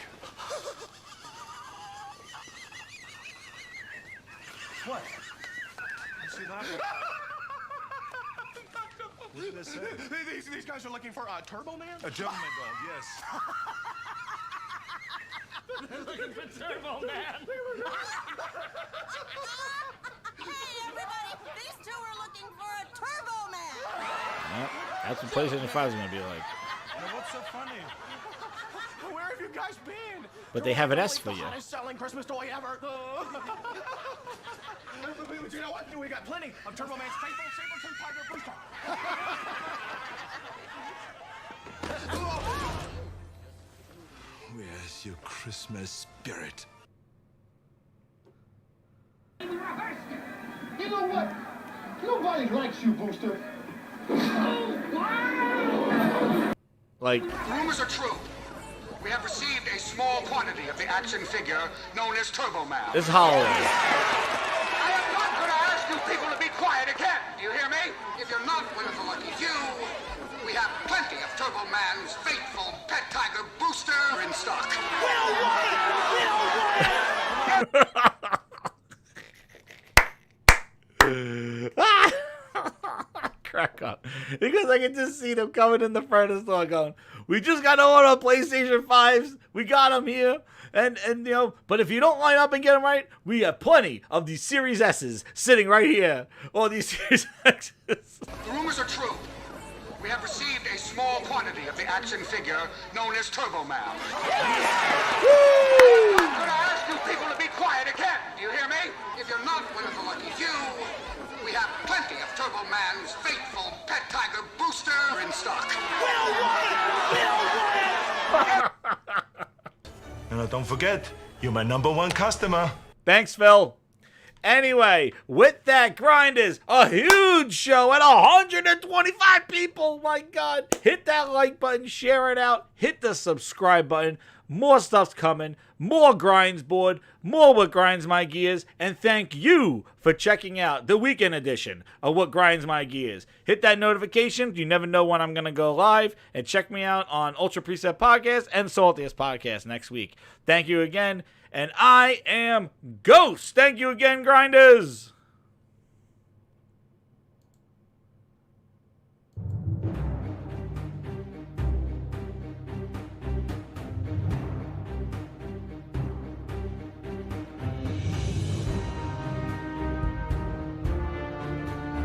What? You see that? What did it say? These guys are looking for a Turbo Man? A Turbo Man doll, yes. They're looking for Turbo Man. Hey, everybody! These two are looking for a Turbo Man. Yep, that's what PlayStation 5 is going to be like. Now, what's so funny? Where have you guys been? But they have an S for you. The hottest selling Christmas toy ever. But you know what? We got plenty of Turbo Man's faithful saber-tooth tiger booster. Where's your Christmas spirit? You know what? Nobody likes you, Booster. Like, Rumors are true. We have received a small quantity of the action figure known as Turbo Man. this holiday. I am not going to ask you people to be quiet again. Do you hear me? If you're not one of the lucky few, we have plenty of Turbo Man's faithful pet tiger Booster in stock. We don't want it! We don't want it! Crack up. Because I can just see them coming in the front of the store going, we just got to order PlayStation 5s. We got them here. And you know, but if you don't line up and get them right, we have plenty of these Series S's sitting right here. Or these Series X's. The rumors are true. We have received a small quantity of the action figure known as Turbo Man. I'm not going to ask you people to be quiet again. Do you hear me? If you're not one of the lucky few, we have plenty of Turbo Man's faithful pet tiger Booster in stock. We don't want it! We don't want it! And don't forget, you're my #1 customer. Thanks, Phil. Anyway, with that, Grinders, a huge show at 125 people. My God. Hit that like button, share it out, hit the subscribe button. More stuff's coming, more Grinds board, more What Grinds My Gears, and thank you for checking out the weekend edition of What Grinds My Gears. Hit that notification, you never know when I'm going to go live, and check me out on Ultra Preset Podcast and Saltiest Podcast next week. Thank you again, and I am Ghost. Thank you again, Grinders.